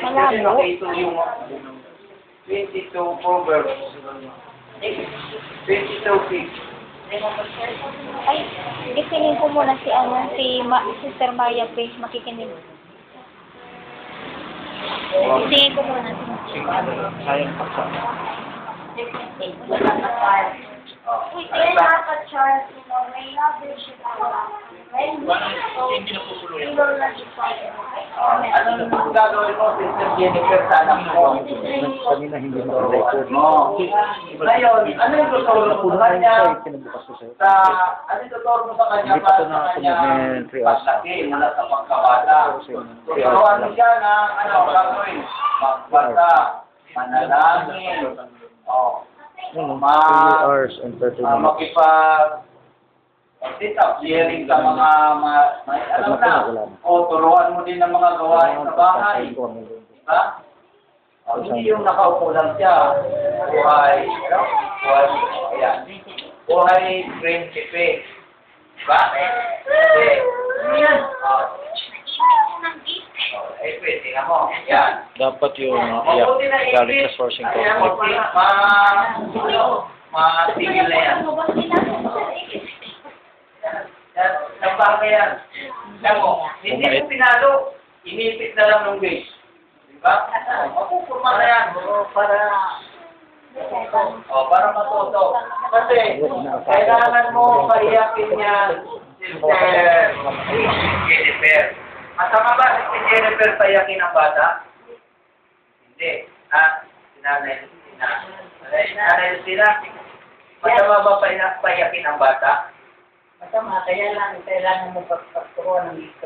Kasi Malabo. nakita yung 22 Proverbs. 22 feet. Ay, gisingin ko muna si Sister Maya P. Makikinig. Gisingin ko muna. Sayang pa sa... We still have a chance, you know, may love siya Hindi na pupulo yan. Anong gagawin mo, Sister Jennifer, sa anak mo? Kanina hindi na-record. Ngayon, ano yung tuturo mo sa kanya? Ano yung tuturo mo sa kanya para sa kanya paglaki mula sa pagkabata? Tuturuan mo siya na ano gagawin? Magbasa, manalangin, 3 hours and 30 minutes. makipag sit up, sharing sa mga alam na, turuan mo din ng mga gawain sa bahay. Diba? Hindi yung nakaupo lang siya. Buhay, buhay prinsipe. Diba? Kasi, pwede na mo. Yan. Dapat yung galing sa sourcing conflict. Matigil na yan. Ang bagay yan. Alam mo, hindi mo pinalo, inipit na lang ng base. Diba? Mapupurma na yan. Para matuto. Kasi, kailangan mo paiyakin niya Sister Jennifer. Masama ba si Jennifer paiyakin ang bata? Hindi. Sinanay Lucina. Sinanay Lucina, masama ba paiyakin ang bata? Masama, kaya lang, kailangan mo pagpaturuan ng ito.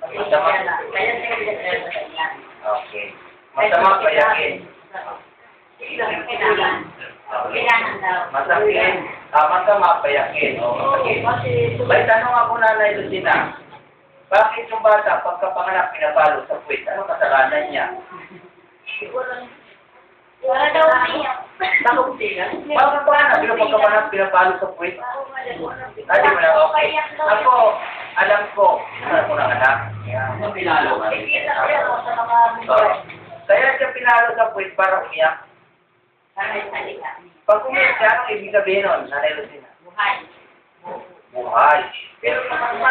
Masama. Kaya kailangan. Okay. Masama paiyakin. Kailangan daw. Masakit. Masama paiyakin. May tanong ako, Nanay Lucina. Bakit yung bata, pagkapanganak, pinapalo sa puwit? Ano kasalanan niya? Para daw umiyak. Bakit umiyak? Bakit pa na? Pagkapanganak, pinapalo sa puwit? Hindi mo na okay. Ako, alam ko, ano ko ng anak? Ano pinalo ka? Kaya siya pinalo sa puwit para umiyak. Pag umiyak siya, anong ibig sabihin nun, Nanay Lucina? Buhay. Pero kapag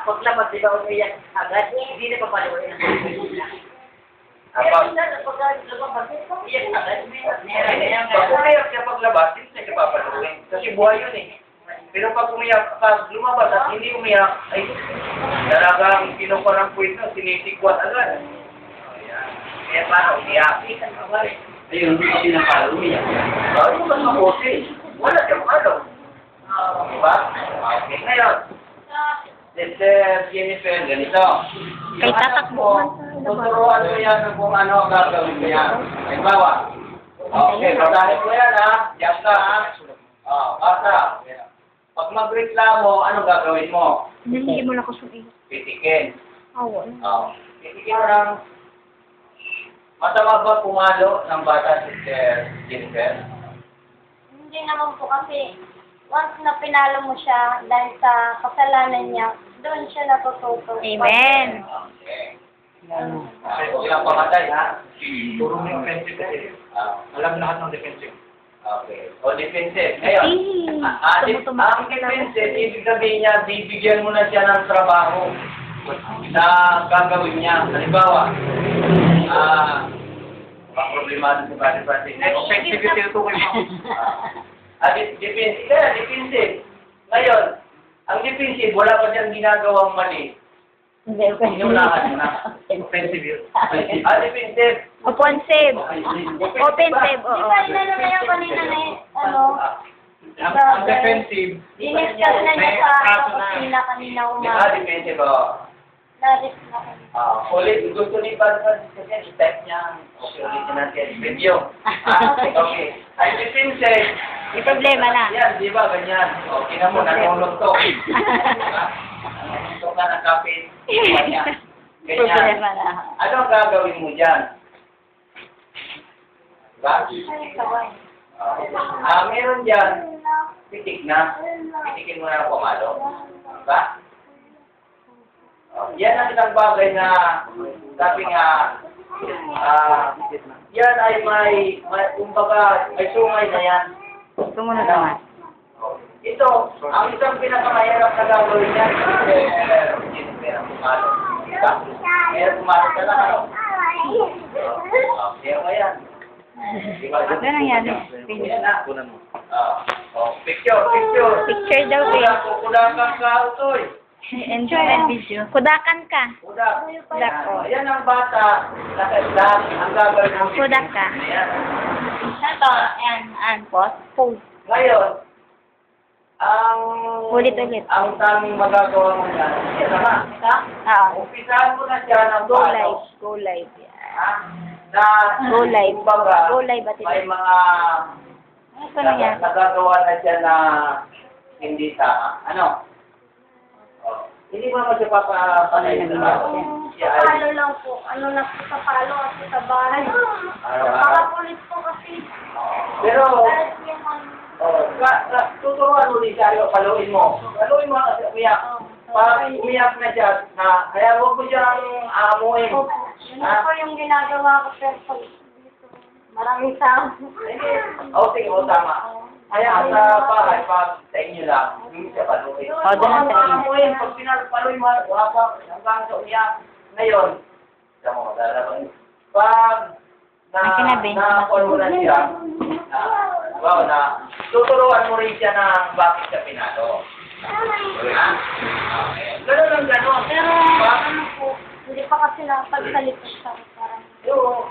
paglabas, di ba umiyak agad, hindi na papaluin. Pero minsan, pag lumabas, umiyak agad. Pag umiyak siya paglabas, hindi na siya papaluin. Kasi buhay yun eh. Pero pag umiyak, pag lumabas at hindi umiyak, ay talagang kinukuha ng puwit na, sinitikwat agad. Kaya paano umiyak? Ayun, hindi ko pinapalo, umiyak. Ano ba mabuti? Wala siya makalaw. Diba? Okay, ngayon. Sister Jennifer, ganito. Kay tatakbo. Tuturuan mo yan kung ano ang gagawin mo yan. Halimbawa. Okay, basahin mo yan ha. Diyan ka ha. Basa. Pag magreklamo, ano gagawin mo? Hindi mo na ko sumiyak. Pitikin. Wala. Pitikin mo ng... Masama ba pumalo ng bata, Sister Jennifer? Hindi naman po kasi once na pinalo mo siya dahil sa kasalanan niya, doon siya natututo. Amen. Okay. Huwag lang pamatay, ha? Puro may offensive kasi. Alam lahat ng defensive. Okay. O, defensive. Ngayon, ang defensive, ibig sabihin niya, bibigyan mo na siya ng trabaho na gagawin niya. Halimbawa, problemado si Brother Francis. Offensive yung tinutukoy mo. Defensive. Kaya, defensive. Ngayon, ang defensive, wala pa siyang ginagawang mali. Inunahan mo na. Offensive yun. Defensive. Offensive. Offensive, oo. Di ba inano na yung kanina na ano? Ang defensive, Diniscuss na niya sa opisina kanina umaga. Defensive, o. Na-risk na Ulit, gusto ni Brother Francis kasi i-type niya. Okay, ulitin natin. Video. Okay. Ay, defensive. May problema na. Yan, di ba? Ganyan. O, tingnan mo, nanulog to. Nanulog ka ng kapit. Ganyan. Problema na. Ano ang gagawin mo dyan? Diba? Meron dyan, pitik na. Pitikin mo na ng pamalo. Diba? Yan ang isang bagay na sabi nga Yan ay kumbaga, may sungay na yan. Sumunod naman. Ito, ang isang pinakamahirap na gagawin niya, meron pumalo. Meron pumalo ka lang, ano? Meron nga yan. Ano nangyari? Kunan mo. Picture. Picture daw eh. Kudakan ka, utoy. Enjoy that video. Kudakan ka. Kudak. Kudak ko. Ayan ang bata. Lahat ang gagawin mo. Kudak ka. Ayan. Ito, ayan, pose. Ngayon, Ulit-ulit. ang taming magagawa mo yan, yan naman. Oo. Umpisahan mo na siya ng Go palo. live. Go live. Ha? Na, Go live. kumbaga, Go live at may mga Ito na yan. nagagawa na siya na hindi tama. Ano? Hindi mo naman siya papanay na tao. Siya ay Palo lang po. Ano na po sa palo at sa bahay. araw-araw. Nakapulis po kasi. Pero, Kahit yung tuturuan mo din siya, paluin mo. Paluin mo kasi umiyak. Pag umiyak na siya, kaya huwag mo siyang aamuin. Yun po yung ginagawa ko pero pag dito. Maraming tao. Sige, tama. Kaya sa bahay, pag sa inyo lang, hindi siya paluin. doon sa inyo. Aamuin, pag pinapaluin mo, wapa, hanggang sa umiyak. Ngayon, sa mo, dalaman. Pag na-call mo na siya, tuturuan mo rin siya na bakit siya pinalo. Ganun lang ganun. Pero ano po, hindi pa kasi napagsalita sa parang.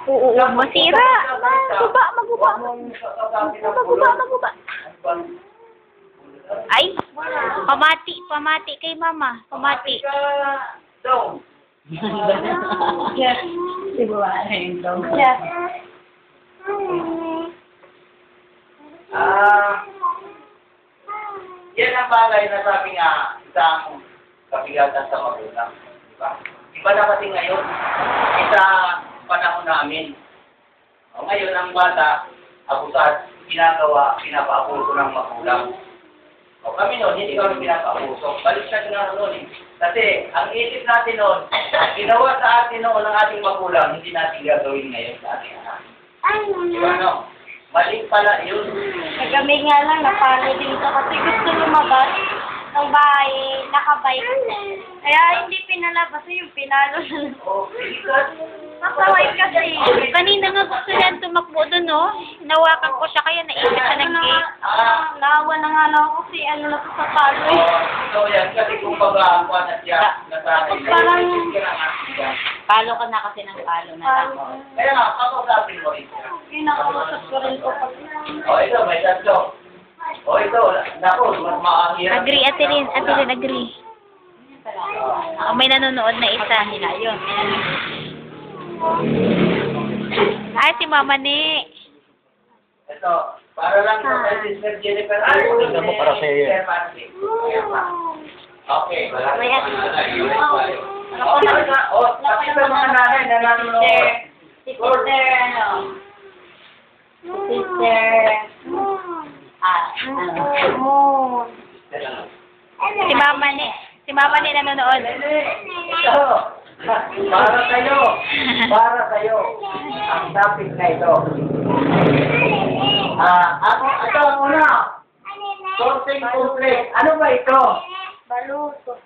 Oo, masira. Maguba. Ay, pamati kay mama. Pamati. Daw. Yes. Yes. Yan ang bagay na sabi nga, isang kabigatan sa magulang. Diba? Iba na kasi ngayon, sa panahon namin. Ngayon, ang bata, abusad, pinapaabuso ng magulang. Kami noon, hindi kami pinapaabuso. Balik na nga noon eh. Kasi, ang isip natin noon, ginawa sa atin noon ng ating magulang, hindi natin gagawin ngayon sa ating anak. Diba no? Mali pala yun. Kami nga lang, napalo dito kasi gusto lumabas ng bahay, nakabike. Kaya hindi pinalabas yung pinalo na lang. Masaway kasi. Kanina nga gusto niya tumakbo doon, no? Hinawakan ko siya kaya naipit siya ng gate. Naawa na nga lang ako kasi ano na to sa palo eh. So yan, kasi kung baga ako na siya, nasanay na Parang- Palo ka na kasi ng palo na lang. Kaya nga, kakasapin mo rin siya. Kinakausap ko rin ko pag... Ito, may tatlo. Ito, naku, mas makahirap. Agree, Ate Lynn, agree. May nanonood na isa. Yun. Ay, si Mama ni. Ito, para lang sa kay Sister Jennifer. Ay, Ito mo para sa iyo. Okay. May at- Kasi sa mga nanay na nanonood. Si Sister, ano? Sister... Si Mama ni. Si Mama ni nanonood. Ito, para sa'yo. Para sa'yo. Ang topic na ito. Ito ang una. Sourcing complete. Ano ba ito? Baluto.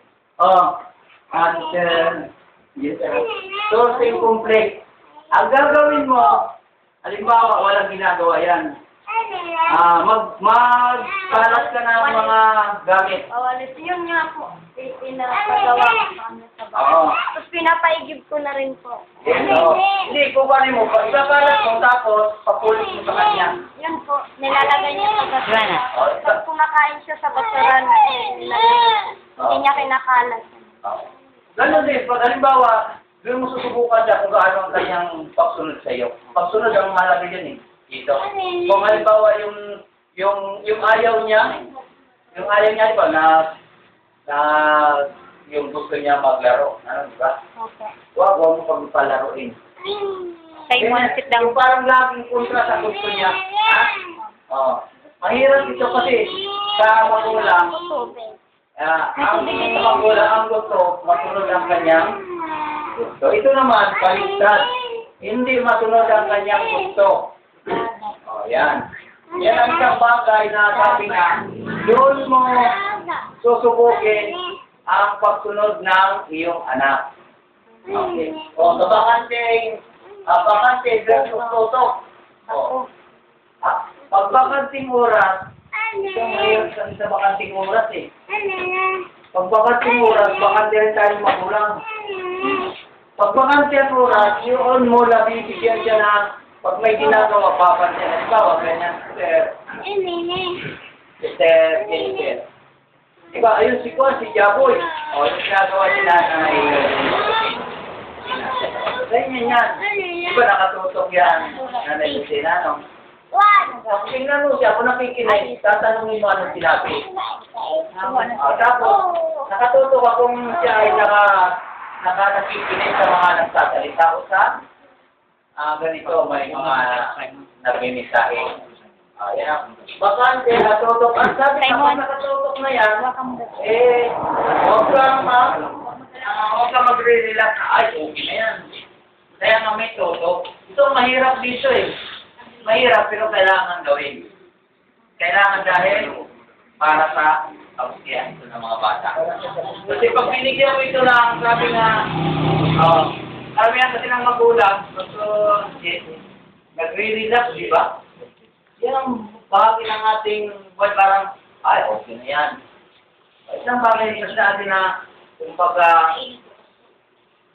Sourcing complete. Ang gagawin mo, halimbawa, walang ginagawa yan. Magkalat ka ng mga gamit. Awalis, yun nga po. Pinapagawa ko sa kanya sa bahay. Oo. Tapos pinapaigib ko na rin po. Hindi, kukunin mo. Pag ipakalat mo, tapos papulit mo sa kanya. Yun po, nilalagay niya sa basura. Diba na? Pag kumakain siya sa basura, hindi niya kinakalat. Ganun din, pag halimbawa, doon mo susubukan siya kung gaano ang kanyang pagsunod sa iyo. Pagsunod ang mahalaga yun eh. Dito. Kung halimbawa yung ayaw niya, di ba, na yung gusto niya maglaro. Ano, di ba? Okay. Huwag mo pagpalaruin. Say mo, sit down. Yung parang laging kontra sa gusto niya. Mahirap ito kasi sa magulang, ang magulang ang gusto, masunod ang kanyang gusto. Ito naman, baliktad. hindi masunod ang kanyang gusto. O, yan. Yan ang isang bagay na sabi nga, doon mo susubukin ang pagsunod ng iyong anak. Okay. O, bakante versus tutok. O, pag bakanting oras, ito ngayon sa bakanting oras eh. Pag bakanting oras, bakante rin tayong magulang. Pag bakanting oras, yun mo nabibigyan siya na pag may ginagawa, papansin. Halimbawa, ganyan, Sister. Diba, ayun si Juan, si Jaboy. O, yung ginagawa nila na ganyan yan. Diba, nakatutok yan. Nanay Lucina, no? Pag tingnan mo siya, kung nakikinig, tatanungin mo anong sinabi. Tapos, nakatutok akong siya ay nakikinig sa mga nagsasalita ko sa ganito, may mga nagmimisahe. Yan. Bakante, natutok. Ang sabi kapag nakatutok na yan, huwag kang magre-relax. Ay, okay na yan. Kaya nga may tutok. Ito, mahirap dito eh. Mahirap, pero kailangan gawin. Kailangan dahil para sa kabustihan ito ng mga bata. Kasi pag binigyan mo ito lang, sabi nga, sabi nga kasi ng magulang, nagre-relax, di ba? Yan ang bahagi ng ating parang, ay, okay na yan. Isang bagay sa atin na, kung pagka,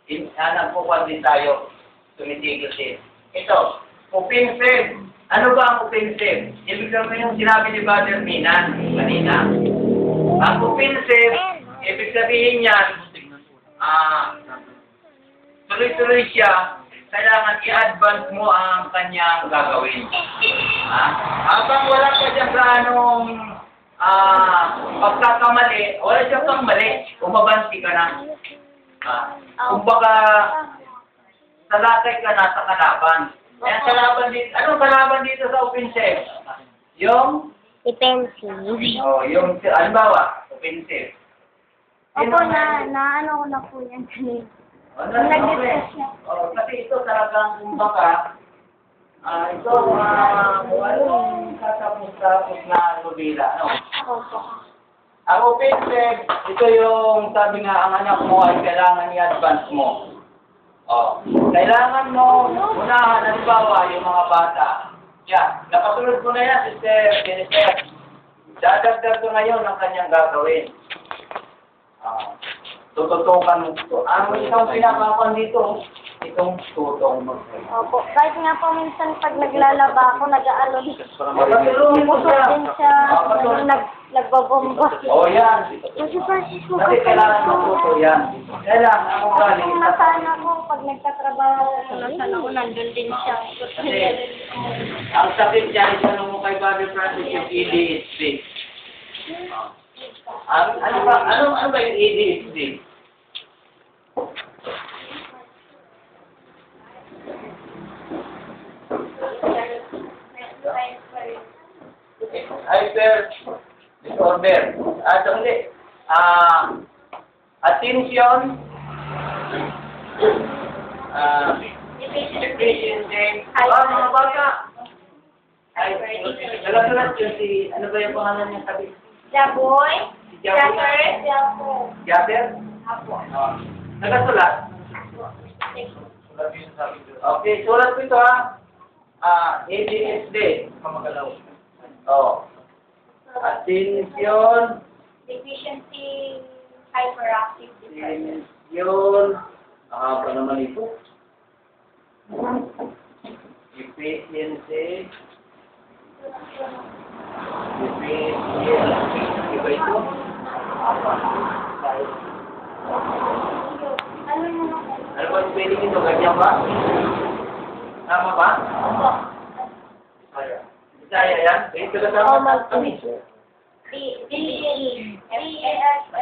nagpupan din tayo, tumitigil din. Ito, offensive. Ano ba ang offensive? Ibig sabihin yung sinabi ni Brother Minan kanina. Ang offensive, ibig sabihin yan, tuloy-tuloy siya, kailangan i-advance mo ang kanyang gagawin. Habang wala pa siya sa anong pagkakamali, wala siya pang mali, umabanti ka na. Kumbaga, salatay ka na sa kalaban. Kaya kalaban dito, anong kalaban dito sa offensive? Yung? Defensive. Yung, halimbawa, offensive. Opo, ano ko na po yan kanina. Nag-discuss siya. Kasi ito talagang kumbaga, ito, katapos na nobela, no? Opo. Ang offensive, ito yung sabi nga, ang anak mo ay kailangan i-advance mo. Kailangan mo unahan, halimbawa, yung mga bata. Yan, nakasunod mo na yan, Sister Jennifer. Dadagdag ko ngayon ang kanyang gagawin. Tututukan mo. Ang isang pinakapan dito, itong tutong mo. Opo. Kahit nga po minsan pag naglalaba ako, nag-aalon. Patulungin mo siya. Din siya. Nagbabomba. Yan. Kasi Francisco, Kasi kailangan matuto yan. Kailangan mo galing. kung nasaan ako, pag nagtatrabaho ako, nasaan ako, nandun din siya. Kasi, ang sakit niya, itanong mo kay Brother Francis yung ADHD. Ano ba yung ADHD? Hyper disorder. Hindi. Attention. Deficiency. Mga bata. Nagasulat yun si, ano ba yung pangalan niya sabi? Jaboy? Si Jaboy? Jaber? Apo. Nagasulat? Okay, sulat ko ito ha. ADHD. Mamagalaw. Attention. Deficiency hyperactive disorder. Attention. Pa naman ito. Deficiency. Iba ito. Ano ba yung spelling ito? Ganyan ba? Tama ba? Bisaya yan? Ito na tama kami.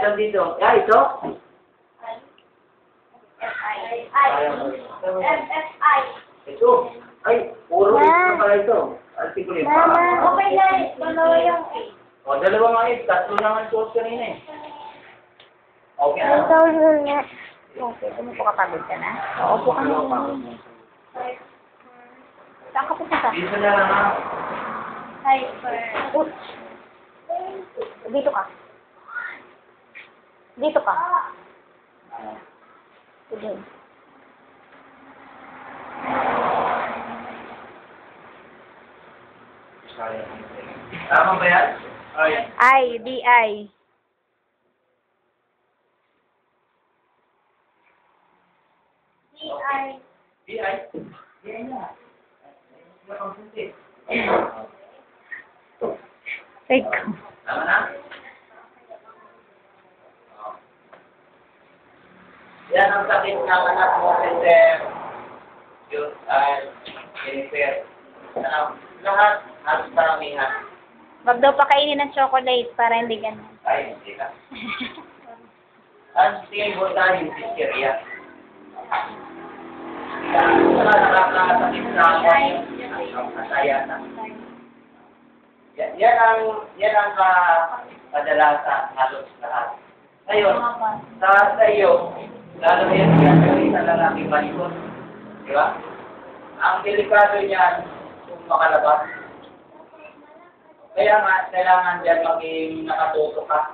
Saan dito? Ito? FFI. Ito. Ay, puro ito na pala ito. Artikulo yung Okay na, dalawa yung dalawa nga ito. Tatlo naman suot kanina eh. Okay na. Ito yun nga. Okay, mo po kapagod ka na? Oo po kami. ka. Dito na lang ha. Hyper. Dito ka. Dito ka. Dito. Tama ba yan? Ay. I. D.I. D.I. na. Ikaw. Tama na? Yan ang sakit ng anak mo, Sister. Yun, Jennifer. Lahat, halos paramihan. Wag daw pakainin ng chocolate para hindi ganun. Ay, hindi ka. Ang tingin mo tayo yung Sisteria. Saka nakakasakit sa ang kasaya na. Yan ang kadalasan halos lahat. Ngayon, sa iyo, lalo na yan sa lalaking malikot. Di ba? Ang delikado niyan kung makalabas. Kaya nga, kailangan dyan maging nakatuto ka.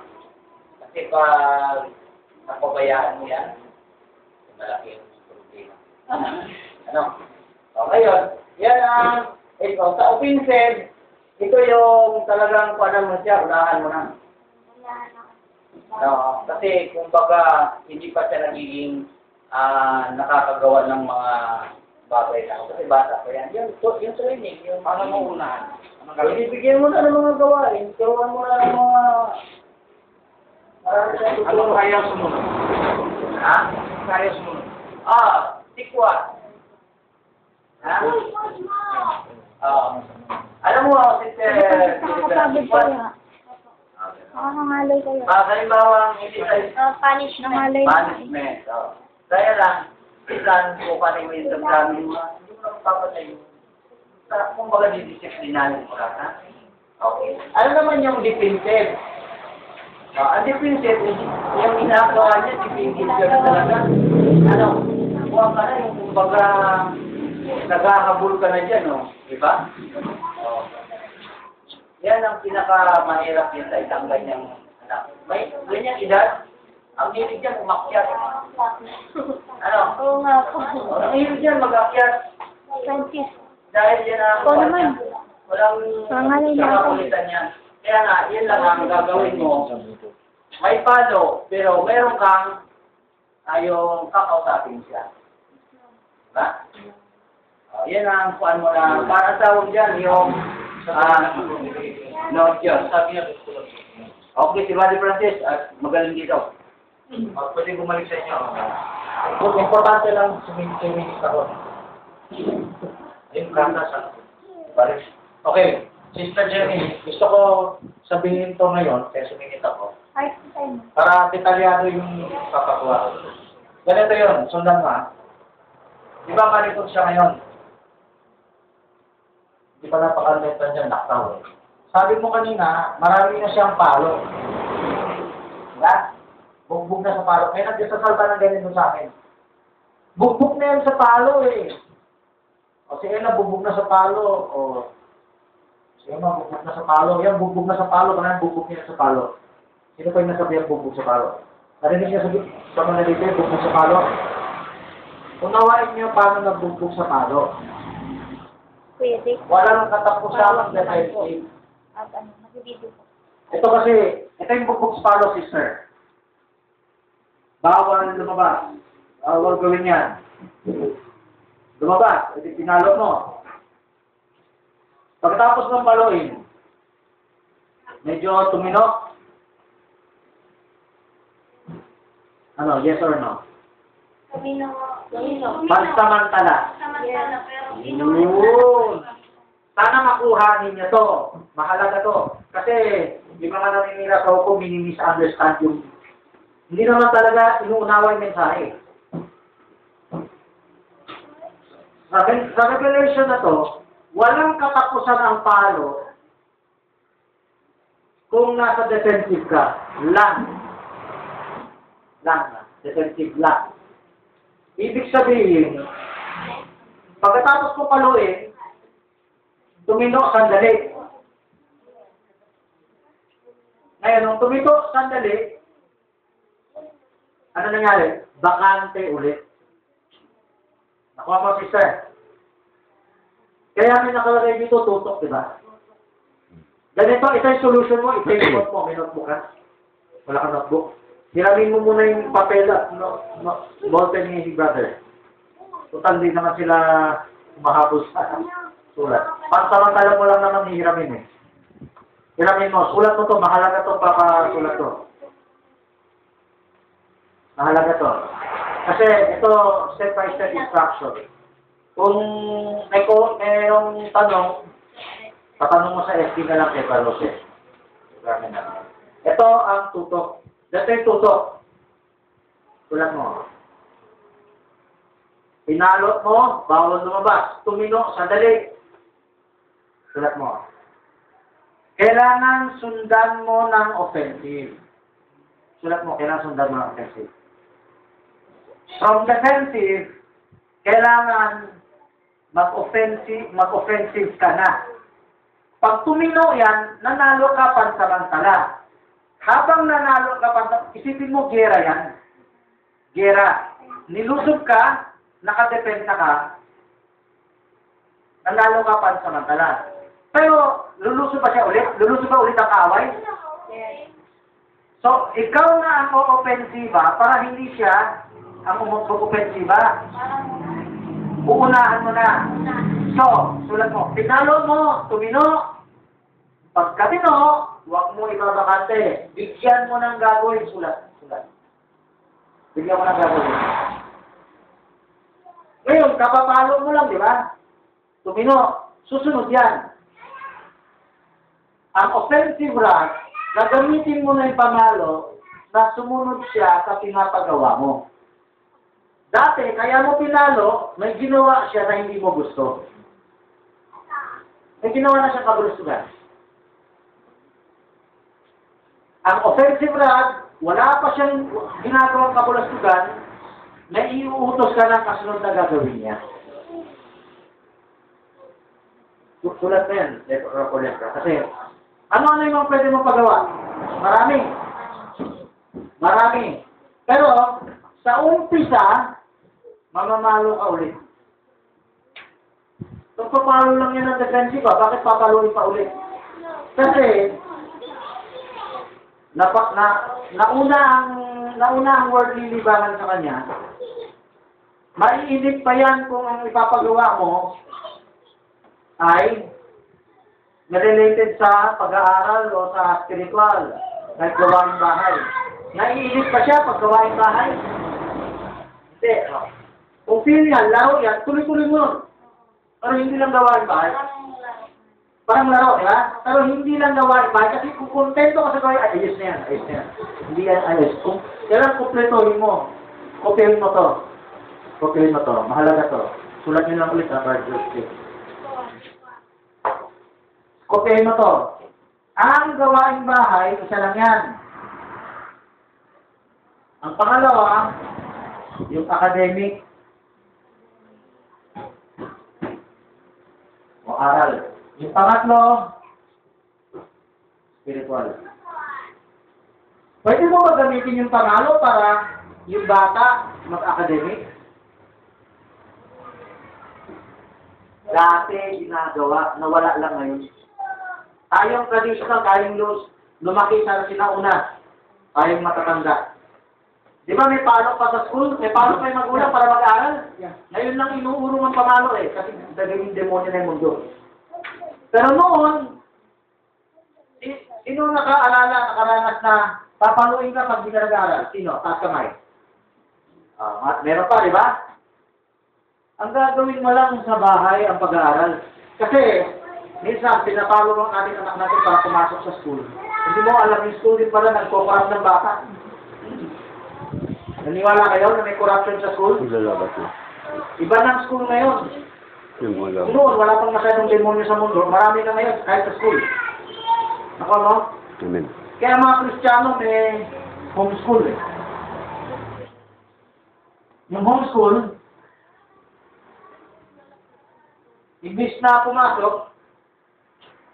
Kasi pag napabayaan mo yan, malaki yung problema. Ano? O, ngayon, yan ang, sa offensive, ito yung talagang paano mo siya, unahan mo na. No, kasi kung baga hindi pa siya nagiging nakakagawa ng mga bagay na. Kasi bata pa yan. Yung training, yung mga maunahan. Ibigyan mo na ng mga gawain. Gawan mo na ng mga... Anong kaya sumunod? Ha? Kaya sumunod? Tikwa. Ha? Alam mo, Sister... Nangalay kayo. Halimbawa, hindi tayo... Punish nangalay. Punishment. Kaya lang, ilan po ka rin yung damdamin mo, hindi mo na papatay. Kung baga didisiplinahin mo lang, ha? Okay. Ano naman yung defensive? Ang defensive, yung ginagawa niya, defensive ka talaga. Ano? Kuha ka na yung kumbaga naghahabol ka na dyan, no? Diba? Yan ang pinakamahirap din sa isang ganyang anak. May ganyang edad, ang hilig dyan umakyat. Ano? Oo nga po. Ang hilig dyan mag-akyat. Dahil yan ang... Ikaw naman. Walang Pangalay na ako. kakulitan yan. Kaya nga, yan lang ang gagawin mo. May palo, pero meron kang yung kakausapin siya. Diba? Yan ang kuan mo na, para tawag dyan, yung Lord Diyos. Sabi niya, okay, si Buddy Francis, magaling dito. Pwede bumalik sa inyo. Importante lang sumingit ako. Ayun, kanta sa balik. Okay, Sister Jenny, gusto ko sabihin to ngayon, kaya sumingit ako. Para detalyado yung papagawa. Ganito yun, sundan mo ha. Di ba malikot siya ngayon? Di ba napakalitan dyan, naktaw. Sabi mo kanina, marami na siyang palo. Diba? Bugbog na sa palo. Kaya nagsasalta ng ganito sa akin. Bugbog na yan sa palo eh. O si Ella, bugbog na sa palo. O si Emma, bugbog na sa palo. Yan, bugbog na sa palo. Kaya bugbog niya sa palo. Sino pa yung nasabi ang bugbog sa palo? Narinig niya sa mga nalito, bugbog sa palo. Unawain niyo paano nagbugbog sa palo. Pwede. Walang katapusan ng defensive. At nag-video po. Ito kasi, ito yung bugbog sa palo, sister. Bawal lumabas. Bawal gawin yan. Lumabas, ito pinalo mo. Pagkatapos ng paluin, medyo tuminok. Ano, yes or no? Sabi na Pansamantala. pero Yun. Sana makuha ninyo to. Mahalaga to. Kasi, yung mga naninira sa hukom, mini-misunderstand yung... Hindi naman talaga inuunawa yung mensahe. Sa revelation na to, walang katapusan ang palo kung nasa defensive ka. Lang. Defensive lang. Ibig sabihin, pagkatapos ko paluin, tumino sandali. Ngayon, nung tumito sandali, ano nangyari? Bakante ulit. Nakuha mo, sister. Kaya may nakalagay dito, tutok, di ba? Ganito, ito yung solution mo, ito yung note mo. May notebook ka? Wala kang notebook? Hiramin mo muna yung papel at ballpen ni brother. Total, di naman sila umahabol sa sulat. Pansamantala mo lang naman hihiramin eh. Hiramin mo, sulat mo to, mahalaga to, papasulat to. Mahalaga to. Kasi ito, step-by-step instruction. Kung mayroong tanong, tatanong mo sa FB na lang kay Palose. Ito ang tutok. Ito yung tutok. Sulat mo. Pinalot mo, bawal lumabas. Tumino, sandali. Sulat mo. Kailangan sundan mo ng offensive. Sulat mo, kailangan sundan mo ng offensive. From defensive, kailangan mag-offensive ka na. Pag tumino yan, nanalo ka pansamantala. Habang nanalo ka pansamantala, isipin mo, gera yan. Gera. Nilusob ka, nakadepensa ka, nanalo ka pansamantala. Pero, lulusob ba siya ulit? Lulusob ba ulit ang kaaway? So, ikaw na ang o-offensiva para hindi siya ang umog-offensiva. Uunahan mo na. So, sulat mo. Pinalo mo, tumino. Pagka tino, huwag mo ibabakante. Bigyan mo ng gagawin. Sulat. Bigyan mo ng gagawin. Ngayon, kapapalo mo lang, di ba? Tumino. Susunod yan. Ang offensive run, gagamitin mo na yung pamalo na sumunod siya sa pinapagawa mo. Dati, kaya mo pinalo, may ginawa siya na hindi mo gusto. May ginawa na siya kabulustugan. Ang offensive rod, wala pa siyang ginagawang kabulustugan, na iuutos ka ng kasunod na gagawin niya. Sulat na yan, kasi ano yung pwede mong pagawa? Marami. Pero, sa umpisa, mamamalo ka ulit. Kung papalo lang yan ang defensive, bakit papaluin pa ulit? Kasi, nauna ang worldly libangan sa kanya, maiinip pa yan kung ang ipapagawa mo ay related sa pag-aaral o sa spiritual, like gawaing bahay. Naiinip pa siya pag gawaing bahay? Hindi. Kung feel yan, laro yan, tuloy-tuloy mo. Pero hindi lang gawaing bahay. Parang laro, di ba? Pero hindi lang gawaing bahay. Kasi kung kontento ka sa gawaing, ayos na yan. Hindi yan ayos. Kailan kumpletohin mo? Kopyahin mo to. Mahalaga to. Sulat nyo lang ulit, Bart. Kopyahin mo to. Ang gawaing bahay, isa lang yan. Ang pangalawa, yung academic o aral. Yung pangatlo, spiritual. Pwede mo ba gamitin yung pangalo para yung bata mag-academic? Dati ginagawa, nawala lang ngayon. Tayong traditional, tayong lumaki sa sinauna. Tayong matatanda. Di ba may palok pa sa school? May palok pa yung magulang para mag-aaral? Ngayon lang inuurong ang pamalo kasi daging demonyo na yung mundo. Pero noon, sino nakaranas na papaluin ka pag di ka nag-aaral? Sino? Taas kamay. Meron pa, di ba? Ang gagawin mo lang sa bahay ang pag-aaral. Kasi, minsan, pinapalo ng ating anak natin para pumasok sa school. Hindi mo alam yung school din pala nagpo-corrupt ng bata. Naniwala kayo na may corruption sa school? Iba ng school ngayon. Noon, wala pang masyadong demonyo sa mundo. Marami na ngayon, kahit sa school. Ako, no? Amen. Kaya mga Kristiyano may homeschool eh. Yung homeschool, imbis na pumasok,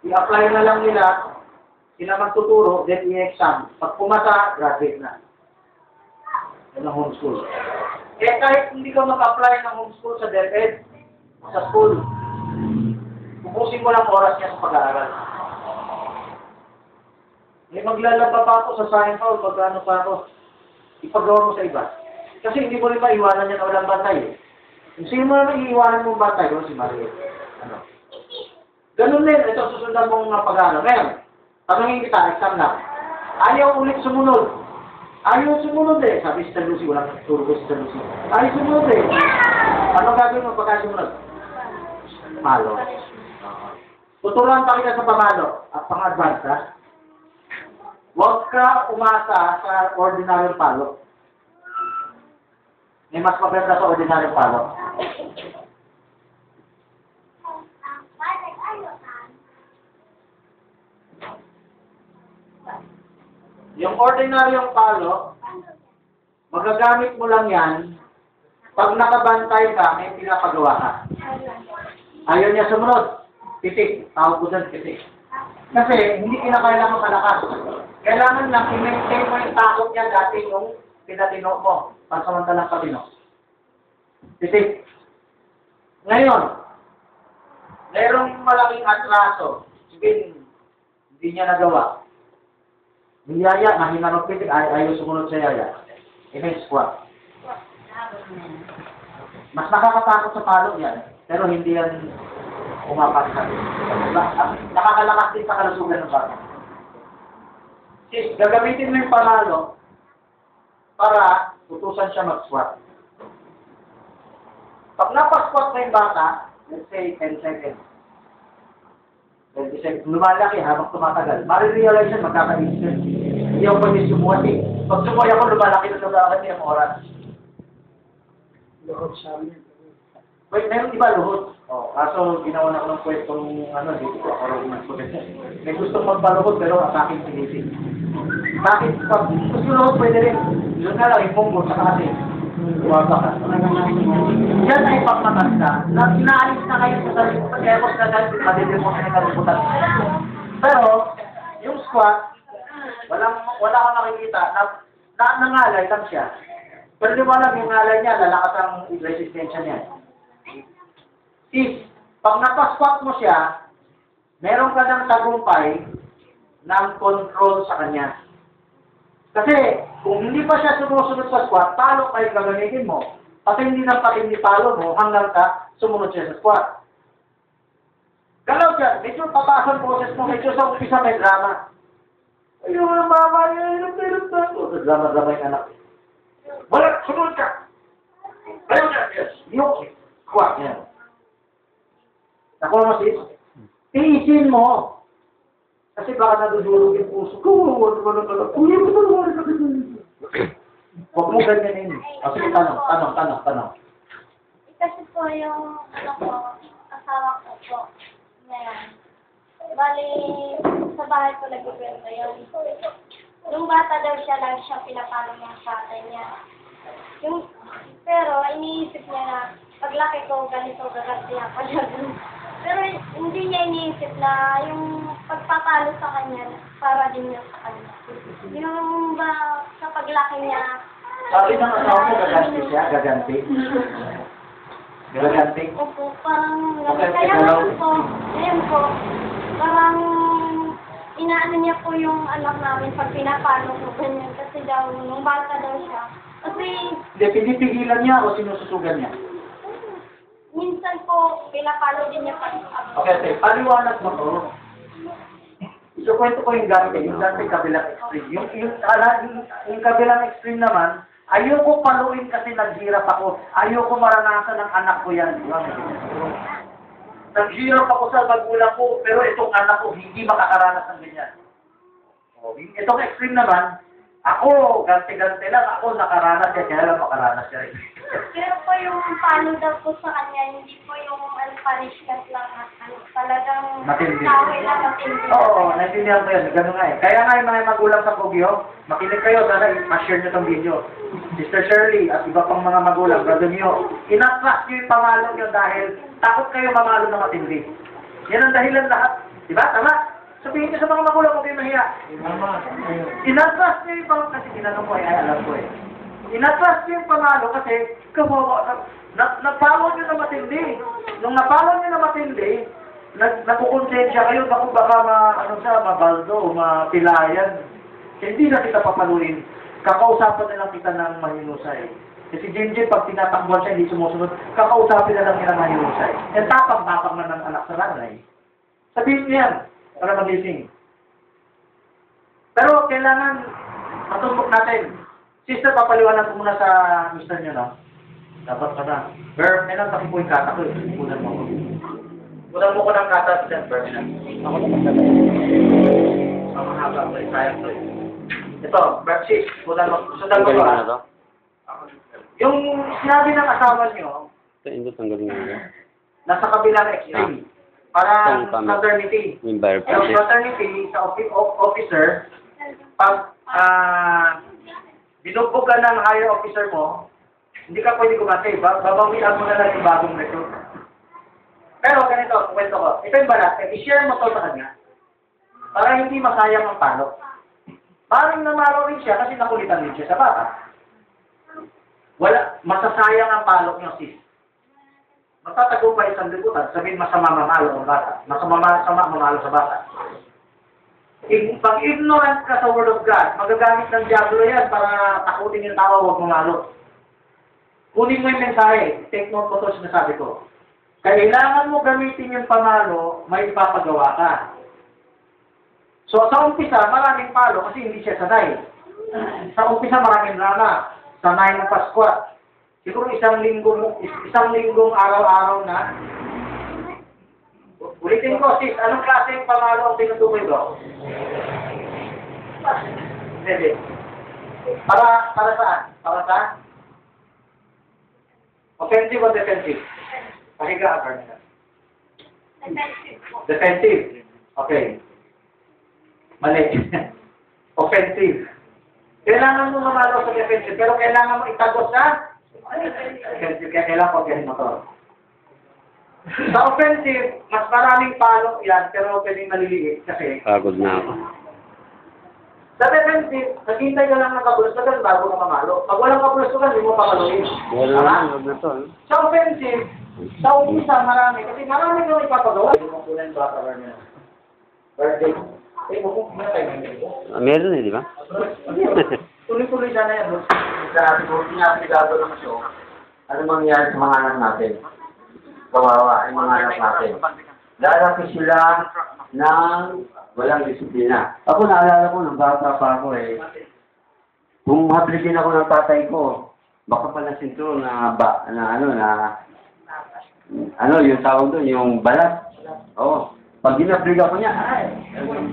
I-apply na lang nila, sila magtuturo, then i-exam. Pag pumasa, graduate na. Yan ang homeschool. Eh kahit hindi ka mag-apply ng homeschool sa DepEd, sa school, ubusin mo lang oras niya sa pag-aaral. Eh maglalaba pa ako sa science hall, pag-ano pa ako, ipagawa mo sa iba. Kasi hindi mo rin maiwanan niya na walang bantay eh. Kung sino mo naman iiwanan mong bantay, yun si Marie. Ano? Ganun din, ito susundan mong mga pag-aaral. Ngayon, tanongin kita, exam lang. Ayaw ulit sumunod. Ayaw sumunod eh. Sabi si Lucy, walang turo ko si Lucy. Ayaw sumunod eh. Ano gagawin mo pagka sumunod? Malo. Tuturuan pa kita sa pamalo at pang-advance ha. Huwag ka umasa sa ordinaryong palo. May mas maganda sa ordinaryong palo. Yung ordinaryong palo, magagamit mo lang yan pag nakabantay ka, may pinapagawa ka. Ayaw niya sumunod. Pitik. Tawag ko dyan, pitik. Kasi hindi kinakailangan malakas. Kailangan lang i-maintain mo yung takot niya dati yung pinatino mo. Pansamantalang patino. Pitik. Ngayon, mayroong malaking atraso. Sabihin, hindi niya nagawa. Yung yaya, mahina magpitik, ayaw sumunod sa yaya. May squat. Mas nakakatakot sa palo yan, pero hindi yan umapasok. Nakakalakas din sa kalusugan ng bata. Sis, gagamitin mo yung panalo para utusan siya mag-squat. Pag napasquat mo yung bata, let's say 10 seconds. 20 seconds. Lumalaki habang tumatagal. Marirealize siya, magkaka-instant. Hindi ako pwede sumuhat eh. Pag sumuhay ako, lumalaki na sa akin yung oras. Luhod sa amin. Wait, meron iba luhod. Oh, kaso ginawa na ako ng kwestong dito ko ako rin magpapit. May gustong magpaluhod pero ang aking pinitin. Bakit? Pag gusto luhod, pwede rin. Yun nga lang, yung punggo sa kasi. Huwag ka. Yan ay pagmatanda na inaalis na kayo sa sarili. Pag-emos na dahil, madilim mo sa nagkalimutan. Pero, yung squat, wala kang nakikita na nangalay lang siya. Pero di mo alam yung ngalay niya, lalakas ang resistensya niya. If, pag napasquat mo siya, meron ka ng tagumpay ng control sa kanya. Kasi, kung hindi pa siya sumusunod sa squat, palo kayo gagamitin mo. Kasi hindi nang patindi palo mo hanggang ka sumunod siya sa squat. Galaw dyan, medyo pataas ang boses mo, medyo sa umpisa may drama. Ayun ang mama niya, ayun ang drama-drama yung anak. Wala, sumunod ka! Ayun dyan, yes. Yung squat niya. Ako mo sis, tiisin mo. Kasi baka nadudurog yung puso ko. Huwag mo ganyanin. Kasi tanong. Kasi po yung asawa ko po. Ngayon. Bali, sa bahay ko nag-iwento yun. Nung bata daw siya lang siya pinapalo ng tatay niya. Pero iniisip niya na paglaki ko ganito gaganti ako siya. Pero hindi niya iniisip na yung pagpapalo sa kanya para din niya sa kanya. Yung ba sa paglaki niya. Sabi ng asawa mo gaganti siya, gaganti. Gaganti? Opo, parang Okay, kaya hello. ngayon po, parang inaano niya po yung anak namin pag pinapalo ko ganyan. Kasi daw, nung bata daw siya. Kasi Hindi, pinipigilan niya o sinususugan niya? minsan po, pinapalo din niya pag Okay, paliwanag mo to. Isukwento ko yung dati kabilang extreme. Yung kabilang extreme naman, ayoko paluin kasi naghirap ako. Ayoko maranasan ng anak ko yan. Naghirap ako sa magulang ko, pero itong anak ko hindi makakaranas ng ganyan. Itong extreme naman, ako, ganti-ganti lang, ako nakaranas siya, kaya lang makaranas siya rin. Pero po yung palo daw po sa kanya, hindi po yung punishment lang at talagang Matindi. tawin lang matindi. Oo, naintindihan ko yan. Ganun nga eh. Kaya nga yung mga magulang sa Pugyo, makinig kayo, sana i-share nyo itong video. Sister Shirley at iba pang mga magulang, brother nyo, inattract nyo yung pamalo nyo dahil takot kayo mamalo ng matindi. Yan ang dahilan lahat. Di ba? Tama? Sabihin niyo sa mga magulang, huwag kayo mahiya. Inatras niyo yung pamalo, kasi tinanong ko ay alam ko eh. Inatras niyo yung pamalo kasi napalo niyo na matindi. Nung napalo niyo na matindi, nagkukonsensya kayo, naku baka mabaldo, mapilayan. Hindi na kita papaluin. Kakausapin na lang kita ng mahinusay. Kasi Jinjin, pag tinatakbuhan siya, hindi sumusunod, kakausapin na lang niya ng mahinusay. Yan tapang-tapang na ng anak sa nanay. Sabihin niyo yan, para magising. Pero kailangan matumbok natin. Sister, papaliwanan ko muna sa mister niyo, no? Dapat ka na. Verb, takip po yung kata ko. Kunan mo ko. Kunan mo ko ng kata, sister, verb na. Ako na magkata. Mahaba ko, sayang ko. Ito, verb 6. Sundan mo ko, ha? Yung sinabi ng asawa niyo, nasa kabilang extreme. Para fraternity. Yung fraternity sa officer, pag binugbog ka ng higher officer mo, hindi ka pwede kumate. Babawian mo na lang yung bagong recruit. Pero ganito, kwento ko. Ito yung balat. I-share mo to sa kanya para hindi masayang ang palo. Parang namalo rin siya kasi nakulitan din siya sa bata. Masasayang ang palo niyo, sis. Magtatago pa isang libutan, sabihin masama mamalo ang bata. Masama mamalo sa bata. Pag ignorant ka sa Word of God, magagamit ng Diablo yan para takutin yung tao, huwag mamalo. Kunin mo yung mensahe. Take note ko ito sinasabi ko. Kailangan mo gamitin yung pamalo, may ipapagawa ka. So sa umpisa, maraming palo kasi hindi siya sanay. Sa umpisa, maraming rana. Sanay ng Paskwa. Siguro isang linggong araw-araw na. Ulitin ko, sis, anong klaseng pamalo ang tinutukoy ko? Hindi. Para saan? Para saan? Offensive o defensive? Pahiga, Carmen. Defensive. Okay. Mali. Offensive. Kailangan mo mamalo sa defensive, pero kailangan mo itagos sa offensive. Kaya kailangan pagkahin mo to. Sa offensive, mas maraming palo yan, pero pwedeng maliliit kasi Pagod na ako. sa defensive, naghintay ka lang ng kabulustugan bago ka mamalo. Pag walang kabulustugan, hindi mo pamaluin. Huwag na to. Sa offensive, sa umpisa marami, kasi marami kang ipapagawa. Hindi mo kunan ba ka niya? Birthday. Meron eh, di ba? Tuloy-tuloy sana yan. Dati ko, pinapigado naman siya. Ano mangyayari sa mga anak natin? Kawawa, yung mga anak natin. Lalaki sila ng walang disiplina. Ako naalala ko, nung bata pa ako eh. Kung mahabligin ako ng tatay ko, baka pala sinto yung tawag doon, yung balat. Oo. Pag ginablig ako niya,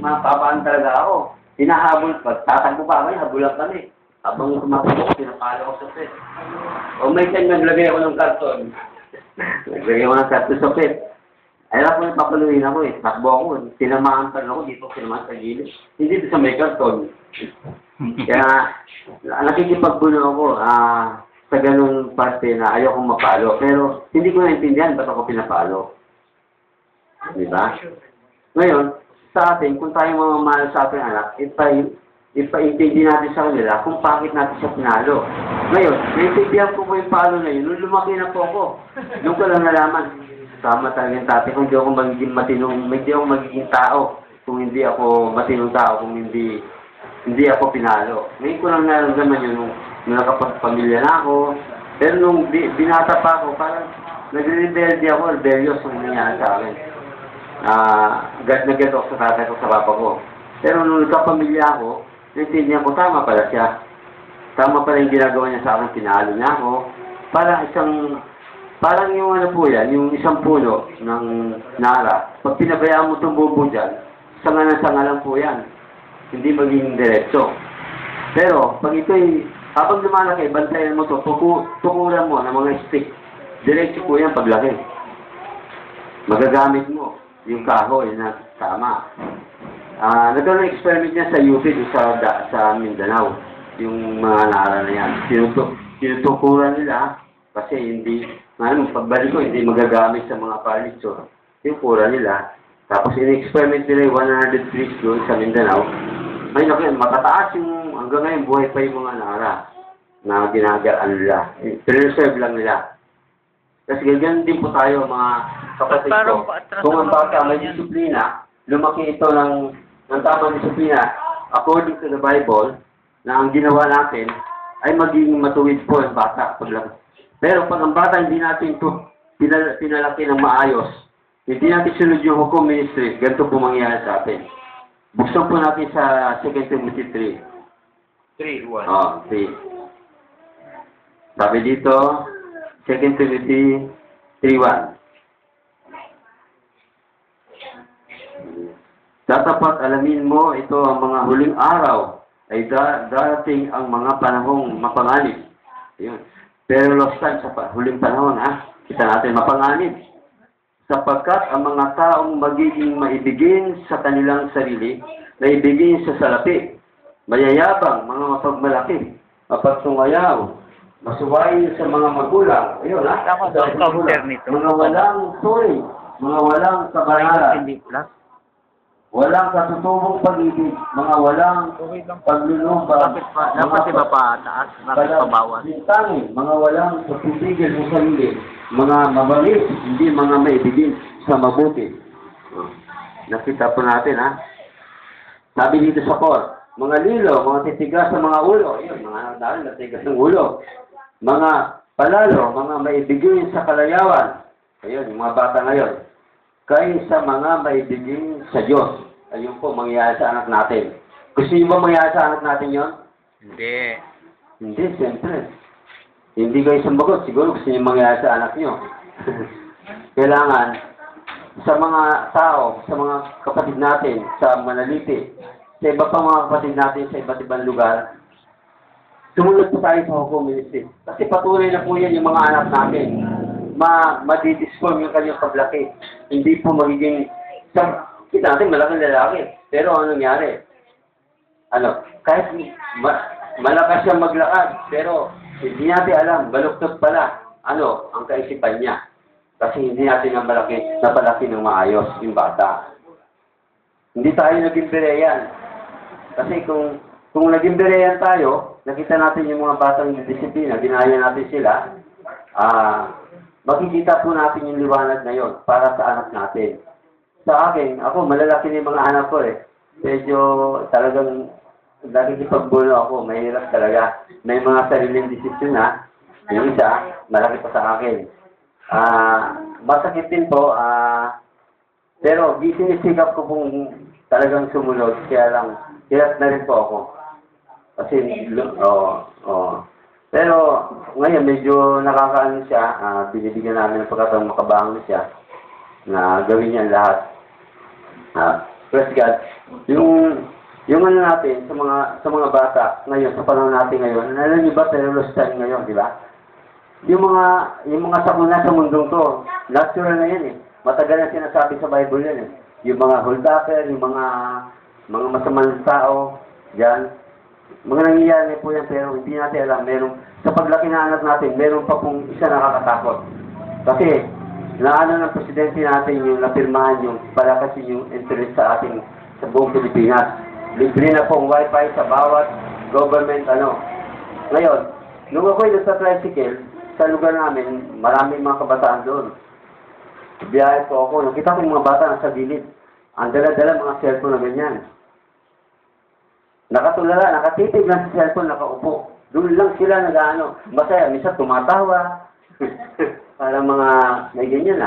mapapaan talaga ako. Hinahabol, pag tatagpo pa ako, habulan kami. Habang tumatagpo, pinapalo ko sa pet. O may time naglagay ako ng karton. Naglagay ako ng karton sa pet. Ayaw ko yung papaluin ako eh. Takbo ako. Sinamahan pa ako dito, sinamahan sa gilid. Hindi dito sa may karton. Kaya nakikipagbuno ako sa ganung parte na ayaw kong mapalo. Pero hindi ko naintindihan ba't ako pinapalo. Diba? Ngayon, sa atin, kung tayo mamamahal sa ating anak, ipaintindi natin sa kanila kung bakit natin siya pinalo. Ngayon, naintindihan ko po yung palo na yun. Nung lumaki na po ako, doon ko lang nalaman. Tama talaga yung tatay. Kung hindi ako magiging matinong, hindi ako magiging tao. Kung hindi ako matinong tao, kung hindi ako pinalo. Ngayon ko lang naramdaman yun nung nakapagpamilya na ako. Pero nung binata pa ako, parang nagre-rebelde ako, rebellious ang nangyari sa akin. Nag-get off sa tatay ko, sa papa ko. Pero nung nagkapamilya ako, naintindihan ko, tama pala siya. Tama pala yung ginagawa niya sa akin, pinalo niya ako. Parang yung ano po yan, yung isang puno ng nara. Pag pinabayaan mo itong bubo dyan, sanga lang po yan. Hindi magiging diretso. Pero, pag ito'y, habang lumalaki, bantayan mo ito, tukuran mo ng mga stick. Diretso po yan paglaki. Magagamit mo yung kahoy na tama. Nagkaroon ng experiment niya sa UP sa Mindanao. Yung mga nara na yan. Tinutukuran nila kasi hindi, pagbalik ko, hindi magagamit sa mga furniture. Tinutukuran nila. Tapos in-experiment nila yung 100 trees doon sa Mindanao. May naku, matataas yung hanggang ngayon buhay pa yung mga naara na ginagaan nila. Preserve lang nila. Kasi ganyan din po tayo mga kapatid ko. Kung ang bata may disiplina, lumaki ito ng tamang disiplina according to the Bible na ang ginawa natin ay maging matuwid po ang bata paglaki. Pero pag ang bata hindi natin ito pinalaki ng maayos, hindi natin sunod yung hukom ministry, ganito po mangyayari sa atin. Buksan po natin sa 2 Timothy 3. 3-1. Oh, 3. Sabi dito, 2 Timothy 3:1. Tatapat alamin mo ito ang mga huling araw ay darating ang mga panahong mapanganib. Ayun. Pero lost time sa huling panahon, ha? Kita natin mapanganib. Sapagkat ang mga taong magiging maibigin sa kanilang sarili, maibigin sa salapi, mayayabang, mga mapagmalaki, mapagsungayaw, masuwayin sa mga magulang. Ayun, ha? Mga walang suri, mga walang kabanalan, walang katutubong pag-ibig, mga walang paglulumba, Dapat iba pa taas, bakit pa bawal? Bintangin, mga walang pagpipigil sa sarili, mga mabangis, hindi mga maibigin sa mabuti. Nakita po natin, ha? Sabi dito sa Paul, mga lilo, mga titigas sa mga ulo, yun, mga natigas ng ulo, mga palalo, mga maibigin sa kalayawan, ayun, yung mga bata ngayon, kaysa mga maibigin sa Diyos. Ayun po, mangyayari sa anak natin. Gusto niyo ba mangyayari sa anak natin yon? Hindi. Hindi, siyempre. Hindi kayo sumagot. Siguro gusto niyo mangyayari sa anak niyo. Kailangan, sa mga tao, sa mga kapatid natin, sa manaliti, sa iba pang mga kapatid natin sa iba't ibang lugar, sumunod po tayo sa hukom ministry. Kasi patuloy na po yan yung mga anak natin. Madidisform yung kanyang paglaki. Hindi po magiging, kita natin malaking lalaki. Pero ano nangyari? Kahit malakas siyang maglakad, pero hindi natin alam, baluktot pala, ang kaisipan niya. Kasi hindi natin napalaki ng maayos yung bata. Hindi tayo naging bereyan. Kasi kung naging bereyan tayo, nakita natin yung mga batang disiplina, ginaya natin sila, makikita po natin yung liwanag na yon para sa anak natin. Sa akin, ako, malalaki na yung mga anak ko eh. Medyo talagang nakikipagbulo ako, mahirap talaga. May mga sariling desisyon na, yung isa, malaki pa sa akin. Masakit din po, pero sinisikap ko pong talagang sumunod, kaya lang, hirap na rin po ako. Kasi, pero ngayon medyo nakakaano siya, binibigyan namin ng pagkataong makabangon siya na gawin niya lahat. Praise God. Yung ano natin sa mga bata ngayon, sa panahon natin ngayon, alam niyo ba terrorist time ngayon, di ba? Yung mga sakuna sa mundong to, natural na yan eh. Matagal na sinasabi sa Bible yan eh. Yung mga holdapper, yung mga masamang tao, diyan. Mga nangyayari po yan, pero hindi natin alam. Sa paglaki na anak natin, meron pa pong isa nakakatakot. Kasi, naano ng presidente natin yung napirmahan yung palakasin yung interest sa ating sa buong Pilipinas. Libre na pong wifi sa bawat government, Ngayon, nung ako'y sa tricycle, sa lugar namin, maraming mga kabataan doon. Biyahe po ako, nakita ko yung mga bata nasa gilid. Ang dala-dala mga cellphone na ganyan. Nakatulala, nakatitig lang sa cellphone, nakaupo. Doon lang sila masaya. Minsan tumatawa. Parang mga may ganyan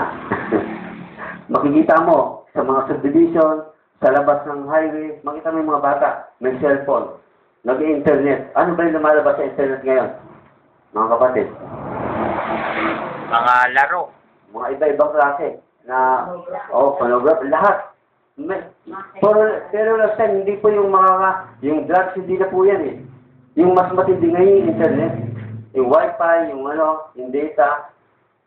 Makikita mo sa mga subdivision, sa labas ng highway, makita mo yung mga bata, may cellphone, nag-internet. Ano ba yung lumalabas sa internet ngayon? Mga kapatid? Mga laro. Mga iba-ibang klase na, pornography, lahat. Pero last time, hindi po yung yung drugs, hindi na po yan eh. Yung mas matindi ngayon yung internet, yung wifi, yung data,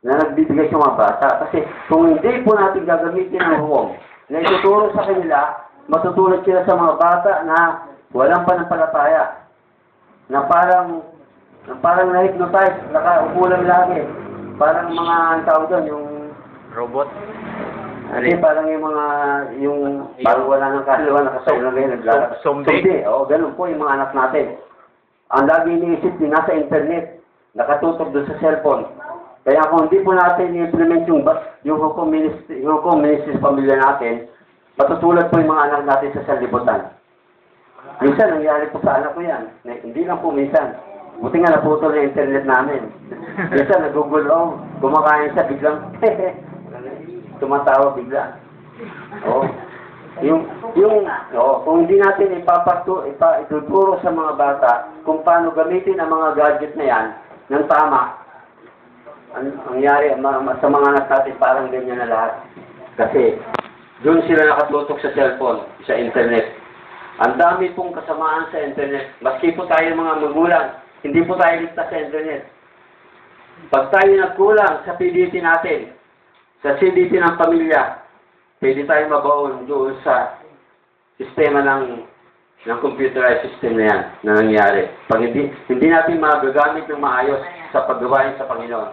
na nagbibigay sa mga bata. Kasi kung hindi po natin gagamitin ang huwag, na ituturo sa kanila, matutulad sila sa mga bata na walang panampalataya. Na parang na-hypnotize, nakaupo lang lagi. Parang mga tawag doon, yung Robot. Kasi parang parang wala nang kalawa, nakasayo lang ngayon, naglalakad. Zombie. Oo, ganun po yung mga anak natin. Ang lagi iniisip din nasa internet, nakatutok doon sa cellphone. Kaya kung hindi po natin i-implement yung hukom ministry sa pamilya natin, matutulad po yung mga anak natin sa sanlibutan. Minsan, nangyari po sa anak ko yan. Hindi lang po minsan. Buti nga naputol yung internet namin. Minsan, nag-google, kumakain siya, biglang, tumatawa bigla. Oo. Kung hindi natin ituturo sa mga bata kung paano gamitin ang mga gadget na yan ng tama, ang nangyari sa mga anak natin parang ganyan na lahat. Kasi doon sila nakatutok sa cellphone, sa internet. Ang dami pong kasamaan sa internet. Maski po tayo mga magulang, hindi po tayo ligtas sa internet. Pag tayo nagkulang sa PDT natin, sa CDT ng pamilya, pwede tayo mabaon doon sa sistema ng computerized system na yan na nangyari. Pag hindi natin magagamit ng maayos sa paggawain sa Panginoon.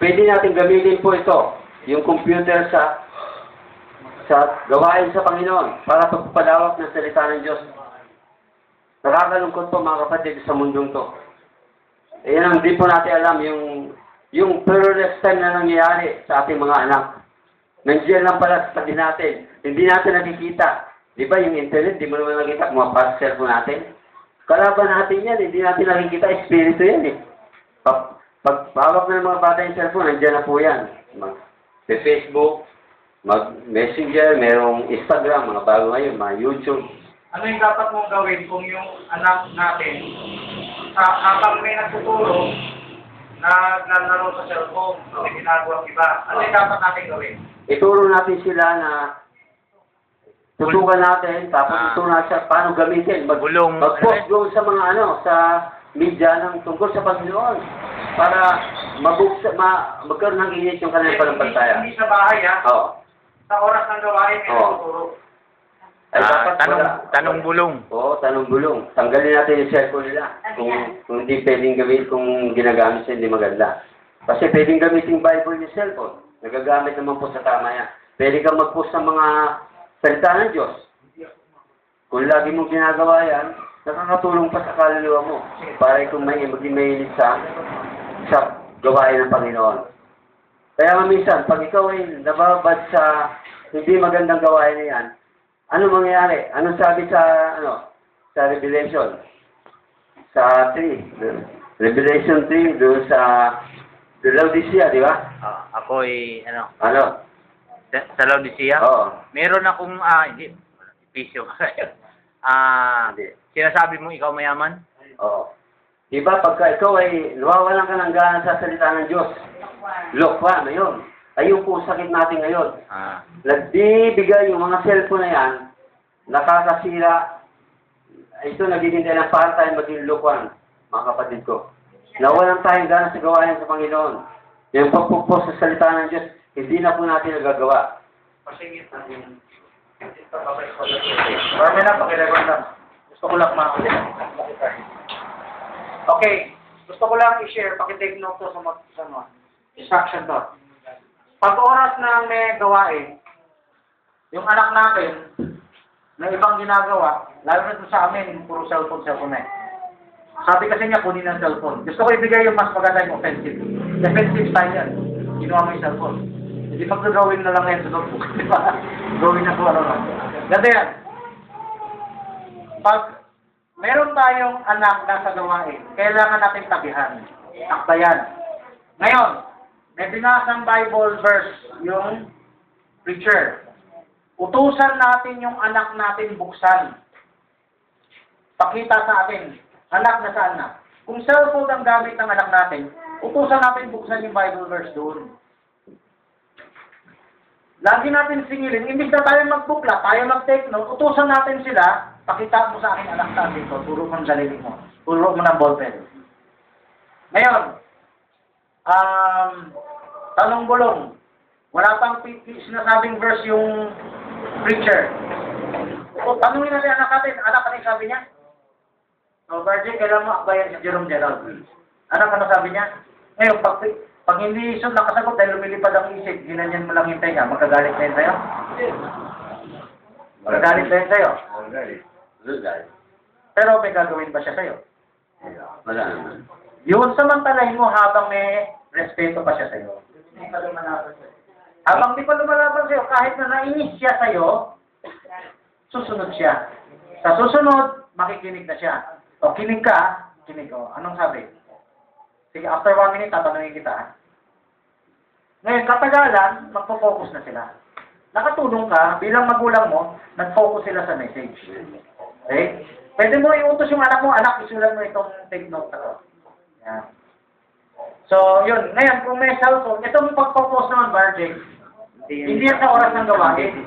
Pwede natin gamitin po ito, yung computer sa gawain sa Panginoon para pagpapadawak ng salita ng Diyos. Nakakalungkot po mga kapatid sa mundong to. Ayan ang di po natin alam yung perilous time na nangyayari sa ating mga anak. Nandiyan lang pala sa tabi natin. Hindi natin nakikita. Di ba yung internet, di mo naman nakikita kung mapasa cellphone natin. Kalaban natin yan, hindi natin nakikita. Espiritu yan eh. Pag hawak na ng mga bata yung cellphone, nandiyan na po yan. Facebook, mag-messenger, merong Instagram, mga bago ngayon, mga YouTube. Ano yung dapat mong gawin kung yung anak natin, habang may nagtuturo, naglalaro sa cellphone, may ginagawa iba, ano yung dapat natin gawin? Ituro natin sila na tutukan natin, tapos ituro natin siya paano gamitin. Mag-post doon sa mga sa media ng tungkol sa Panginoon para magkaroon ng init yung kanilang panampalataya. Hindi sa bahay, ha? Oo. Sa oras ng gawain, may nagtuturo. Ay, dapat tanong bulong. Oo, tanong bulong. Tanggalin natin yung cellphone nila. Kung hindi pwedeng gamitin, kung ginagamit siya, hindi maganda. Kasi pwedeng gamitin yung Bible yung cellphone. Nagagamit naman po sa tama yan. Pwede kang mag-post ng mga salita ng Diyos. Kung lagi mong ginagawa yan, nakakatulong pa sa kaluluwa mo. Para kung maging mahilig sa gawain ng Panginoon. Kaya minsan, pag ikaw ay nababad sa hindi magandang gawain na yan, ano mangyayari? Ano sabi sa Revelation? Sa 3. Revelation 3, doon sa Laodicea, di ba? Ako'y, Ano? sa Laodicea? Oo. Meron akong, hindi, pisyo ka kayo. Sinasabi mo ikaw mayaman? Oo. Diba, pagka ikaw ay nawawalan ka ng gana sa salita ng Diyos, lokwa, ngayon. Ayun po sakit natin ngayon. Nagbibigay yung mga cellphone na yan, nakakasira. Ito nagiging ng para tayo maging lokwan, mga kapatid ko. Nawalan tayong gana sa gawain sa Panginoon. Yung pagpupos sa salita ng Diyos, hindi na po natin nagagawa. Pasingit natin. Marami na, pakilaban lang. Gusto ko lang Okay, gusto ko lang i-share, pakitake note to sa instruction to. Pag oras na may gawain, yung anak natin, na ibang ginagawa, lalo na sa amin, puro cellphone eh. Sabi kasi niya, kunin ang cellphone. Gusto ko ibigay yung mas maganda yung offensive. Defensive style yan. Ginawa mo yung cellphone. Hindi mag-drawing na lang yan sa notebook. Di ba? Drawing na ko, Ganda yan. Pag meron tayong anak na sa gawain, kailangan natin tabihan. Takbayan. Ngayon, may binasang Bible verse yung preacher. Utusan natin yung anak natin buksan. Pakita sa atin, anak na saan na. Kung cellphone ang gamit ng anak natin, utusan natin buksan yung Bible verse doon. Lagi natin singilin, imbis na tayo magbukla, tayo mag-take note, utusan natin sila, pakita mo sa akin anak natin ko, turo mo ng dalili mo, turo mo ng ballpen. Ngayon, tanong bulong, wala pang sinasabing verse yung preacher. O, tanungin natin anak natin, anak, ano sabi niya? O, Virgin, kailan mo akbayan si Jerome Gerald? Anak, ano sabi niya? Ngayon, Pag hindi nakasagot dahil lumilipad ang isip, ginanyan mo lang yung tenga, magkagalit na yun sa'yo? Magkagalit na yun sa'yo? Pero may gagawin ba siya sa'yo? Wala naman. Yun, samantalahin mo habang may respeto pa siya sa'yo. Habang di pa lumalaban sa'yo, kahit na nainis siya sa'yo, susunod siya. Sa susunod, makikinig na siya. O, kinig ka, kinig o. Anong sabi? Sige, after 1 minute, tatanungin kita. Ngayon, katagalan, magpo-focus na sila. Nakatulong ka, bilang magulang mo, nag-focus sila sa message. Okay? Pwede mo iutos yung anak mo, anak, isulat mo itong take note na to. Yan. So, yun. Ngayon, kung may cellphone, itong pag-focus naman, Barjay, hindi yan sa oras ng gawain.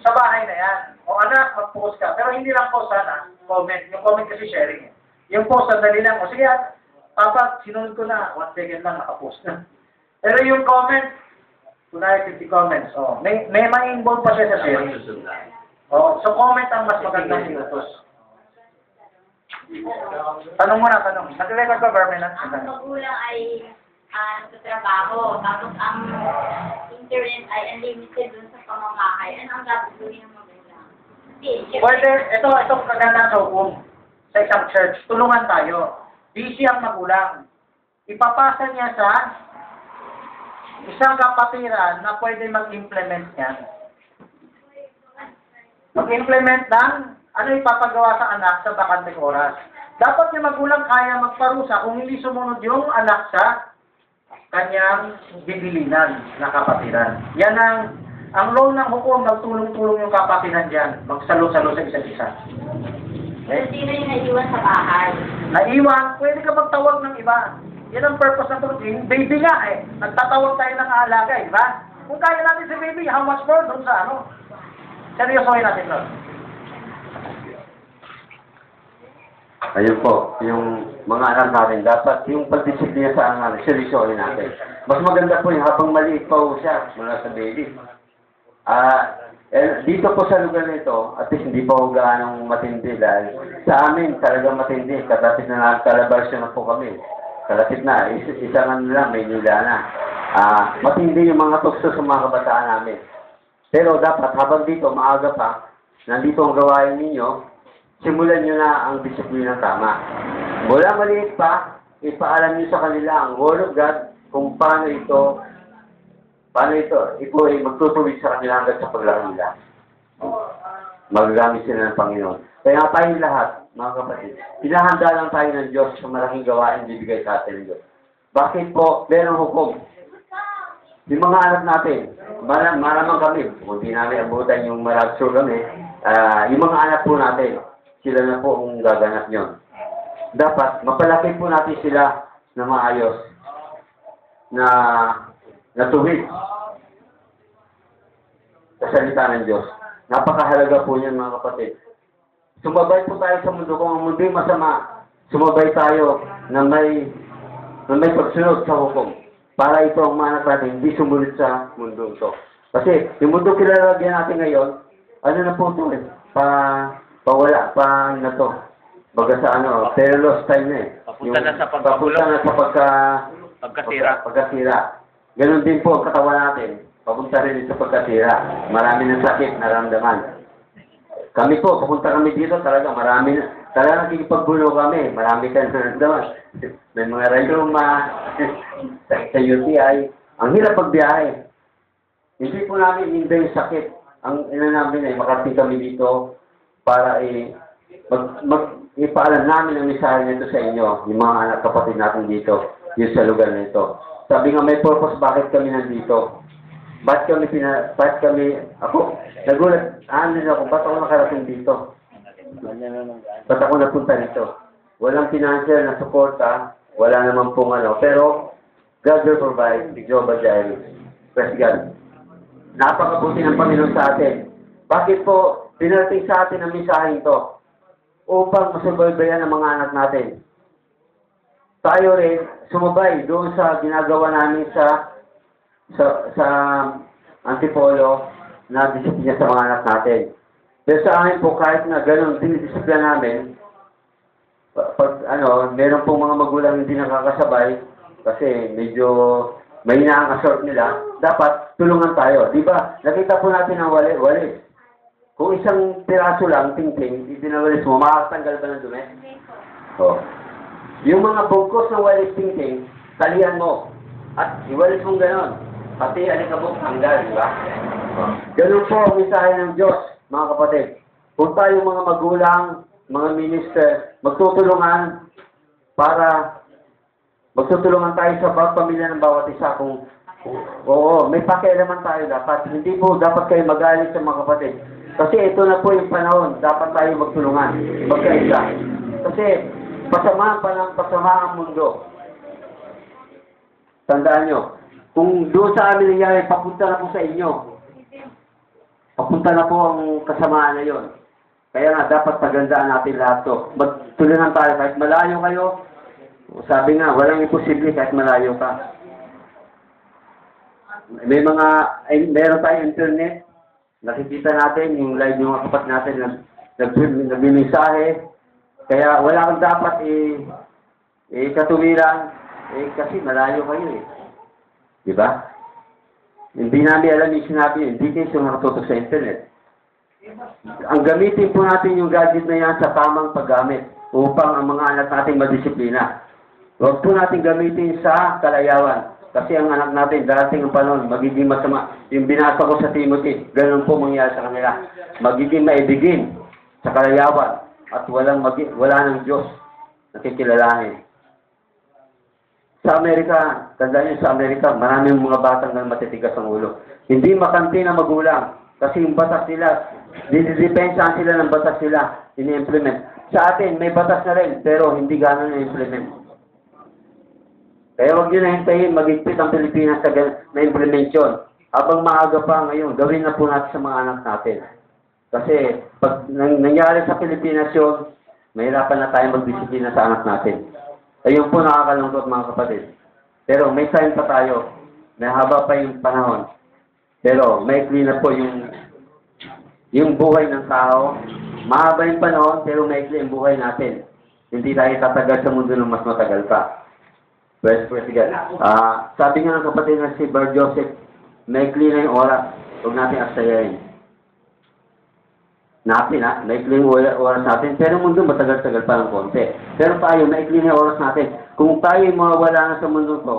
Sa bahay na yan. O anak, mag-post ka. Pero hindi lang post sana. Comment. Yung comment kasi sharing. Yung post, sandali lang. O sige, papa, sinunod ko na. 1 second lang, nakapost na. Pero yung comment, kunwari 50 comments. O, may ma-involve pa siya sa sharing. O, so comment ang mas magandang inutos. Tanong mo na, tanong. Nag-record ka, Bermelan? Ang magulang ay nagtatrabaho, tapos ang internet ay unlimited dun sa pamamahay. Ano ang gagawin ng magulang? Pwede, ito kagana sa hukom. Sa isang church, tulungan tayo. Busy ang magulang. Ipapasa niya sa isang kapatiran na pwede mag-implement yan. Mag-implement ng ano ipapagawa sa anak sa bakanteng oras. Dapat yung magulang kaya magparusa kung hindi sumunod yung anak sa kanyang bibilinan na kapatiran. Yan ang role ng hukom, magtulong-tulong yung kapatiran dyan. Magsalo-salo sa isa't isa. Pero sino yung naiwan sa bahay? Naiwan, pwede ka magtawag ng iba. Yan ang purpose ng tulong. Baby nga eh. Nagtatawag tayo ng aalaga, di ba? Kung kaya natin si baby, how much more dun sa ano? Seryosohin natin doon. Ayun po, yung mga anak natin, dapat yung pagdisiplina sa anak natin, seryosohin natin. Mas maganda po yung habang maliit pa po siya mula sa baby. Dito po sa lugar nito, at least hindi pa po gaanong matindi dahil sa amin talagang matindi. Katapit na nagkalabas na po kami. Kalapit na, isang ano lang, may nila na. Matindi yung mga tukso sa mga kabataan namin. Pero dapat habang dito, maaga pa, nandito ang gawain ninyo, simulan nyo na ang disiplina tama. Mula maliit pa, ipaalam nyo sa kanila ang Word of God kung paano ito ay magtutuwid sa kanila hanggang sa paglaki nila. Magagamit sila ng Panginoon. Kaya tayong lahat, mga kapatid, pinahanda lang tayo ng Diyos sa malaking gawain bibigay sa atin ng Diyos. Bakit po merong hukom? Yung mga anak natin, malamang kami, kung di namin abutan yung maragso kami, yung mga anak po natin, sila na po ang gaganap nyo. Dapat, mapalaki po natin sila na maayos, na tuwid sa salita ng Diyos. Napakahalaga po niyan, mga kapatid. Sumabay po tayo sa mundo. Kung ang mundo masama, sumabay tayo na may pagsunod sa hukom. Para ito ang mga anak natin, hindi sumunod sa mundo ito. Kasi, yung mundo kilalagyan natin ngayon, ano na po ito eh? Pawala pa na to. Baga sa ano, pero lost time na eh. Papunta na sa pagkagulo. Papunta na sa Pagkasira. Ganon din po ang katawan natin. Papunta rin sa pagkasira. Marami ng sakit, naramdaman. Kami po, papunta kami dito, talaga nakikipagbulo kami. Marami ka naramdaman. May mga rayuma, sa UTI. Ang hirap pagbiyahe. Hindi po namin hindi yung sakit. Ang ina namin ay makarating kami dito para ipaalam namin ang mensahe nito sa inyo, yung mga anak kapatid natin dito, yung sa lugar nito. Sabi nga may purpose bakit kami nandito. Ba't nagulat, ba't ako nakarating dito? Ba't ako napunta dito? Walang financial na suporta, wala naman pong pero God will provide, Jehovah Jireh. Praise God. Napakabuti ng Panginoon sa atin. Bakit po pinarating sa atin ang mensahe ito? Upang masubaybayan ang mga anak natin. Tayo rin, sumabay doon sa ginagawa namin sa Antipolo na disiplina sa mga anak natin. Pero sa amin po, kahit na ganun dinidisiplina namin, meron pong mga magulang hindi nakakasabay, kasi medyo may nakakasort nila, dapat tulungan tayo. Di ba? Nakita po natin ang walis. Kung isang piraso lang, ting-ting, itinawalis mo, makakatanggal ba ng dumi? Oh. Yung mga bugkos ng walis ting-ting, talian mo. At iwalis mong ganon. Pati alikabok, tanggal, di ba? Oh. Ganun po ang mensahe ng Diyos, mga kapatid. Kung tayo mga magulang, mga minister, magtutulungan tayo sa bawat pamilya ng bawat isa kung oo, may pakialaman tayo dapat. Hindi po dapat kayo magalit sa mga kapatid. Kasi ito na po yung panahon, dapat tayo magtulungan, magkaisa. Kasi pasama ang mundo. Tandaan nyo, kung doon sa amin nangyari, papunta na po sa inyo. Papunta na po ang kasamaan na yon. Kaya nga, dapat pagandaan natin lahat to. Magtulungan tayo kahit malayo kayo. Sabi nga, walang imposible kahit malayo ka. Meron tayong internet. Nakikita natin yung live ng mga kapat natin nagbimensahe. Kaya wala kang dapat katuwiran. Kasi malayo kayo eh. Diba? Hindi namin alam yung sinabi, hindi kayo nakatutok sa internet. Ang gamitin po natin yung gadget na yan sa tamang paggamit upang ang mga anak natin madisiplina. Huwag po natin gamitin sa kalayawan. Kasi ang anak natin, darating ang panahon, magiging masama. Yung binasa ko sa Timothy, ganun po mangyayari sa kanila. Magiging maibigin sa kalayawan at wala ng Diyos na kikilalanin. Sa Amerika, tandaan niyo sa Amerika, maraming mga batang na matitigas ang ulo. Hindi makampi na magulang. Kasi yung batas nila, didepensahan sila ng batas nila, ini-implement. Sa atin, may batas na rin, pero hindi gano'n na-implement. Kaya huwag nyo na hintayin, magigpit ang Pilipinas na implementasyon. Habang maaga pa ngayon, gawin na po natin sa mga anak natin. Kasi pag nangyari sa Pilipinas yun, mahirapan na tayo magdisiplina sa anak natin. Ayun po nakakalungkot mga kapatid. Pero may sign pa tayo, may haba pa yung panahon. Pero may clean na po yung buhay ng tao. Mahaba yung panahon, pero may clean yung buhay natin. Hindi tayo tatagal sa mundo ng mas matagal pa. Praise God. Sabi nga ng kapatid na si Bar Joseph, may clean na yung oras. Huwag natin aksayahin. May clean oras natin. Pero mundo matagal-tagal pa ng konti. Pero tayo, may clean na oras natin. Kung tayo mawawala na sa mundo to,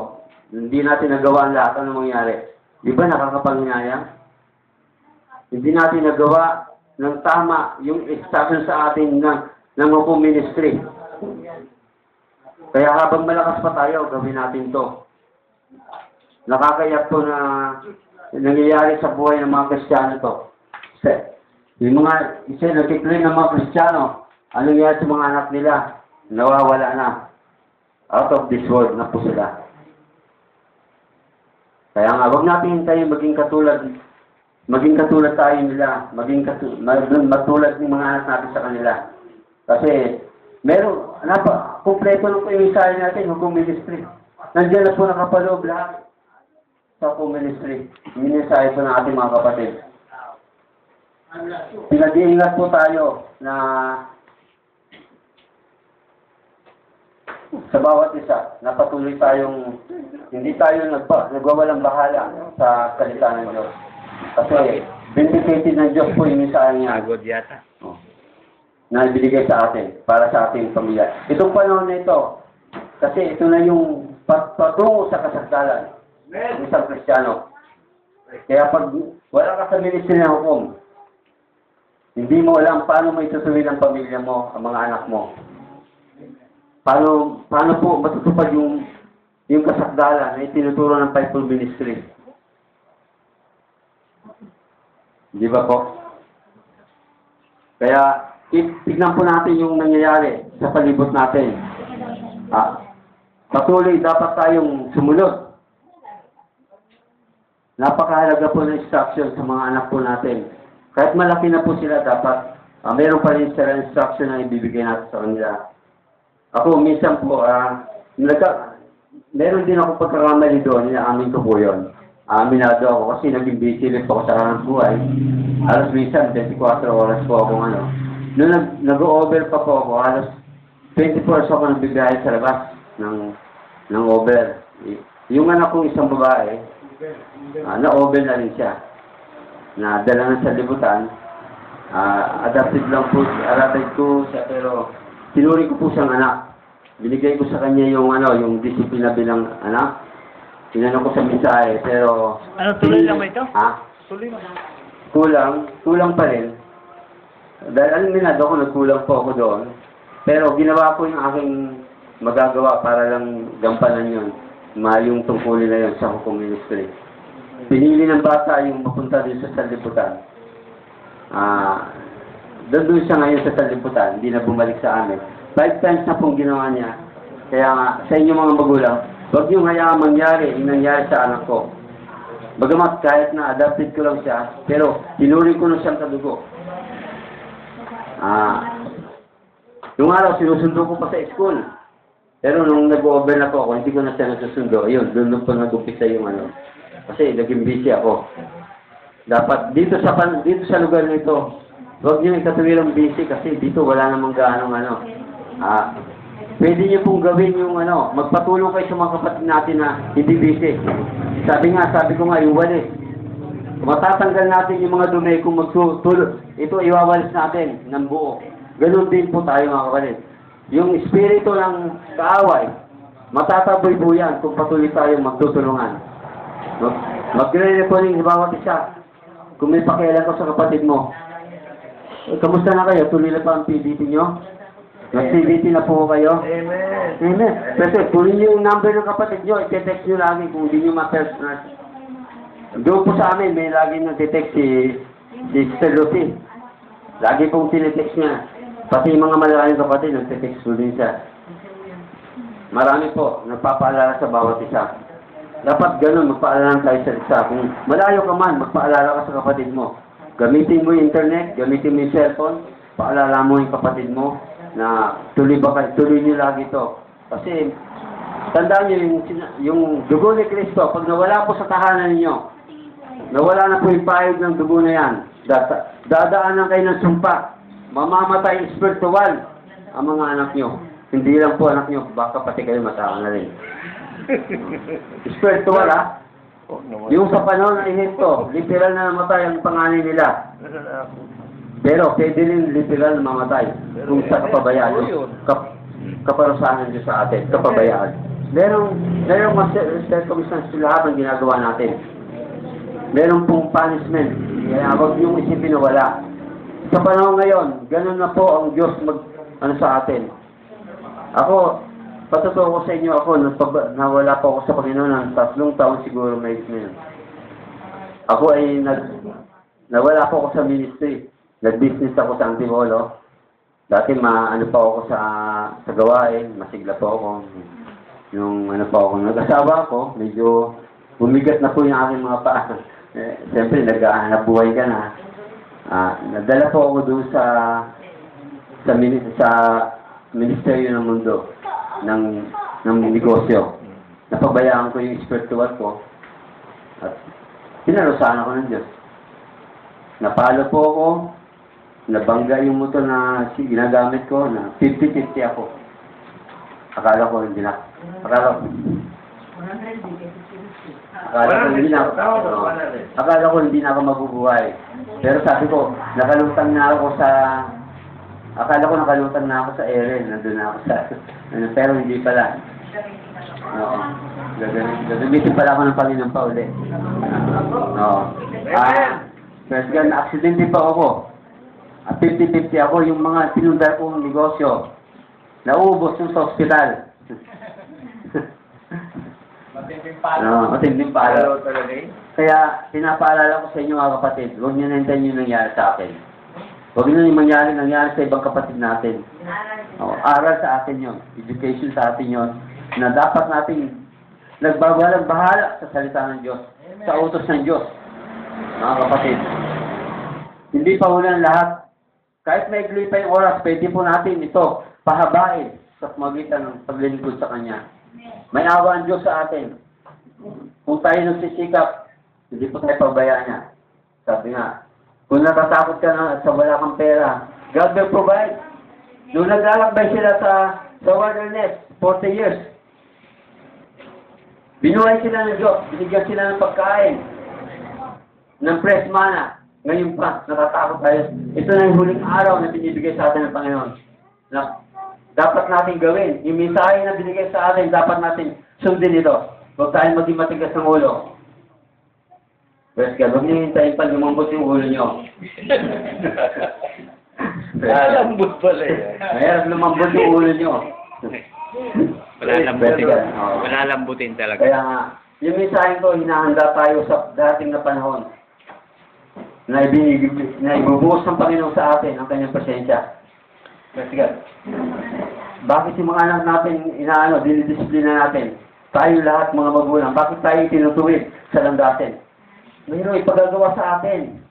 hindi natin nagawa ang lahat ng mangyari. Di ba nakakapangyayang? Hindi natin nagawa ng tama yung instruction sa atin ng Opo Ministry. Kaya habang malakas pa tayo, gawin natin to. Nakakayak po na nangyayari sa buhay ng mga Kristiyano to. Yung mga nagkiklaim ng mga Kristiyano, ano nangyayari sa mga anak nila? Nawawala na. Out of this world na po sila. Kaya nga, huwag natin hintayin maging katulad tayo nila, matulad ng mga anak natin sa kanila. Kasi, kumpleto lang po yung mensahe natin, Hukom Ministry. Nandiyan na po nakapaloob lahat sa Hukom Ministry. Yung mensahe po ng ating mga kapatid. Pinag-iingat po tayo na sa bawat isa, na patuloy tayong hindi tayo nagwawalang bahala sa salita ng Diyos. Kasi vindicated ng Diyos po yung mensahe niya. Agod yata. Na ibinigay sa atin, para sa ating pamilya. Itong panahon na ito, kasi ito na yung patungo sa kasagdalan ng isang Kristiyano. Kaya pag wala ka sa ministry ng hukom, hindi mo alam paano mo itutuloy ang pamilya mo, ang mga anak mo. Paano po matutupad yung kasagdalan na itinuturo ng Fivefold Ministry. Di ba po? Kaya, tignan po natin yung nangyayari sa palibot natin. Patuloy dapat tayong sumunod. Napakahalaga po ng instruction sa mga anak po natin. Kahit malaki na po sila, dapat mayroon pa rin sila instruction na ibibigay natin sa kanila. Ako, minsan po, meron din ako pagkakamali doon, inaamin ko po yun. Aminado ako kasi naging busy ulit ako sa kanang buhay. Halos minsan, 24 oras po ako Noong nag-over pa po ako, halos 24 hours ako nagbibiyahe sa labas ng over. yung anak kong isang babae, na-oven na rin siya. Nadala na sa libutan. Adopted lang po, adopted ko siya, pero tinuri ko po siyang anak. Binigay ko sa kanya yung yung disiplina bilang anak. Tinanong ko sa mensahe, pero... Ano, tuloy lang ba ito? Ha? Tuloy mo. Kulang pa rin. Dahil alam nila, ako nagkulang po ako doon. Pero ginawa ko yung aking magagawa para lang gampanan yun. Yung tungkulin na yun sa hukom ministry. Pinili ng bata yung mapunta din sa sanlibutan. Doon siya ngayon sa sanlibutan, hindi na bumalik sa amin. 5 times na pong ginawa niya. Kaya nga, sa inyo mga magulang, huwag niyong hayaan mangyari yung nangyari sa anak ko. Bagamat kahit na adopted ko lang siya, pero tinuri ko na siyang kadugo. Yung araw, sinusundo ko pa sa school. Pero nung nag-overlap ako, hindi ko na siya nasusundo. Ayun, doon pa nag-upisa yung Kasi naging busy ako. Dapat, dito sa lugar nito, huwag niyo ikatuwirang busy kasi dito wala namang gaanong pwede niyo pong gawin yung magpatulong kayo sa mga kapatid natin na hindi busy. Sabi ko nga, yung walis. Matatanggal natin yung mga dumi kung magtulong. Ito, iwawalis natin ng buo. Ganun din po tayo mga kapatid. Yung espiritu ng kaaway, matataboy po yan kung patuloy tayo magtutulungan. Magre-reporting sa bawat isa. Kung may pakialam ko sa kapatid mo, kamusta na kayo? Tuloy na pa ang PDT nyo? Nag-CBT na po kayo? Amen. Amen. Kasi tuloy nyo yung number ng kapatid nyo, i-text nyo lagi kung hindi nyo ma-personal. Doon po sa amin, may lagi nag-text si Sister Lucy. Lagi pong tinetext niya. Pati yung mga malaking kapatid, nag-text po din siya. Marami po, nagpapaalala sa bawat isa. Dapat ganun, magpaalala tayo sa isa. Kung malayo ka man, magpaalala ka sa kapatid mo. Gamitin mo yung internet, gamitin mo yung cellphone, paalala mo yung kapatid mo na tuloy nyo lagi to. Kasi, tandaan nyo yung dugo ni Kristo, pag nawala po sa tahanan ninyo, nawala na po yung pahid ng dugo na yan, dadaanan kayo ng sumpa, mamamatay spiritual ang mga anak nyo. Hindi lang po anak nyo, baka pati kayo matawa na rin. Spiritual yung sa panahon ng Ehipto, literal na namatay ang panganay nila. Pero pwede rin literal na mamatay kung sa kapabayaan kaparusahan Diyos sa atin, kapabayaan. Merong circumstance lahat ng ginagawa natin. Merong pong punishment. Kaya huwag yung isipin na wala. Sa panahon ngayon, ganun na po ang Diyos sa atin. Ako, patotoo ko sa inyo nawala po ako sa Panginoon ng 3 taon siguro may ngayon. Ako ay nawala po ako sa ministry. Nag-business ako sa Antipolo. Dati pa ako sa gawain, masigla po ako. Yung nag-asawa ako, medyo bumigat na po yung aking mga paa. Siyempre, nag-ahanap buhay ka na. Nadala po ako doon sa Ministeryo ng Mundo ng negosyo. Napabayaan ko yung spiritual ko at pinarusahan ako ng Diyos. Napalo po ako, nabangga yung motor na ginagamit ko na 50-50 ako. Akala ko hindi na ako mabubuhay. Pero sabi ko, nakalutang na ako sa Eren, nandun na ako sa pero hindi pala. Oo. Gagamitin pala ako ng Panginoon pa uli. Oo. First gun, aksidente pa ako. 50-50 ako, yung mga pinundar kong negosyo. Naubos yung sa ospital. Matinding palo. Kaya, pinapaalala ko sa inyo mga kapatid, huwag nyo nahintayin yung nangyari sa akin. Huwag nyo yung nangyari sa ibang kapatid natin. Aral sa atin yon, education sa atin yon, na dapat nating nagbabalang bahala sa salita ng Diyos, sa utos ng Diyos. Mga kapatid, hindi pa ulan lahat. Kahit may igli pa yung oras, pwede po natin ito pahabain sa pamagitan ng paglilingkod sa Kanya. May awa ang Diyos sa atin. Kung tayo nagsisikap, hindi po tayo pabayaan niya. Sabi nga, kung natatakot ka na sa wala kang pera, God will provide. Nung naglalakbay sila sa wilderness, 40 years, Binuhay sila ng Diyos, binigyan sila ng pagkain, ng fresh manna. Ngayon pa, natatakot tayo. Ito na yung huling araw na binibigay sa atin ng Panginoon. Na dapat natin gawin. Yung mensahe na binigay sa atin, dapat natin sundin ito. Huwag tayong maging matigas ng ulo. Praise God, huwag niyo hintayin pa lumambot yung ulo niyo. Malambot pala yan. Mayroon lumambot yung ulo niyo. Wala lambutin talaga. Kaya nga, yung mensahe ko, hinahanda tayo sa dating na panahon na ibubuhos ng Panginoon sa atin ang kanyang presensya. Praise God. Bakit yung mga anak natin, dinidisiplina natin? Tayo lahat, mga magulang, bakit tayo tinutuwid sa landasin? Mayroong ipagagawa sa atin.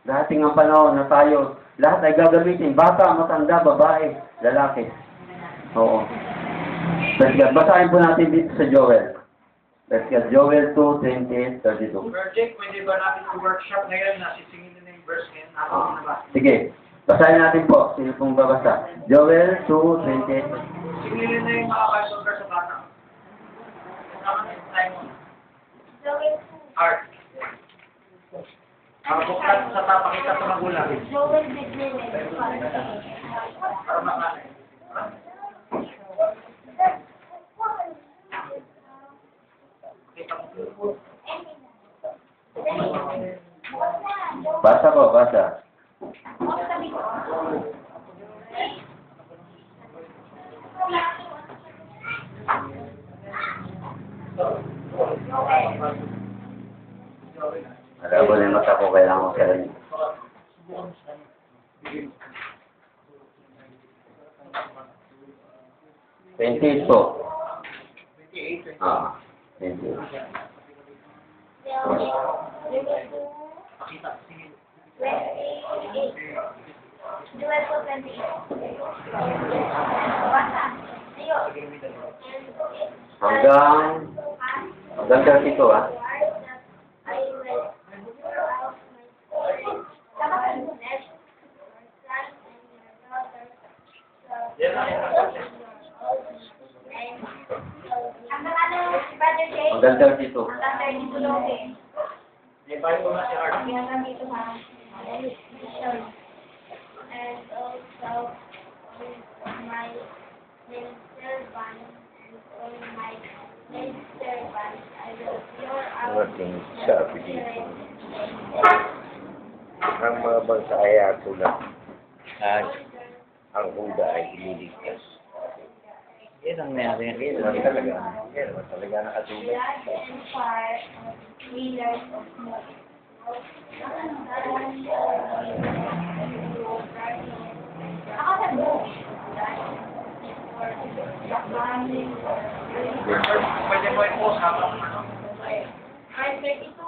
Dating ang panahon na tayo, lahat ay gagamitin. Bata, matanda, babae, lalaki. Oo. Praise God. Basahin po natin dito sa Joel. Praise God. Joel 2:28-32. Virgin, pwede ba natin i-workshop ngayon na sisingin na yung verse ngayon? Nakakita na ba? Sige. Basahin natin po. Sino pong babasa? Joel 2:28. Singilin na yung mga Bible verse sa bata. Tama na yung time mo. Art. Buklat sa tapakita sa magulang. Para makain. Basa po, basa. Alam ko na yung mata ko, kailangan ko sa rin. $28 po. Ah, 28. Hanggang 32 ah. Hanggang 32. May Bible na si Art. And also my servant and all my servant, I will pour out Working sabi dito. Ang mga bansa ay atulad. At ang Huda ay ililigtas. Yan ang nangyari. Yan naman talaga nakatulad. blood and fire of pillars of smoke. Pwede mo i-post habang ano.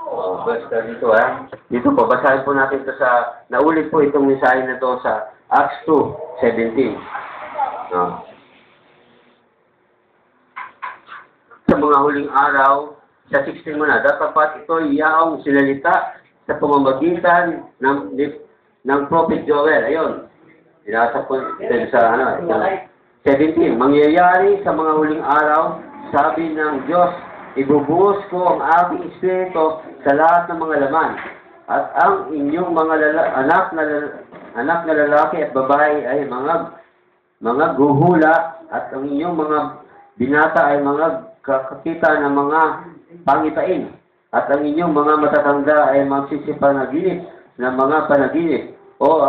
Oh, basta dito ah. Dito po, basahin po natin ito sa, naulit po itong mensahe na ito sa Acts 2:17. No. Sa mga huling araw, sa 16 muna, dapat ito iyaong sinalita sa pamamagitan ng Prophet Joel. Ayun. Inasa po ito sa 17. Mangyayari sa mga huling araw, sabi ng Diyos, ibubuhos ko ang aking espiritu sa lahat ng mga laman. At ang inyong mga anak na lalaki at babae ay mga guhula, at ang inyong mga binata ay mga kakakita ng mga pangitain. At ang inyong mga matatanda ay magsisipanaginip ng mga panaginip. O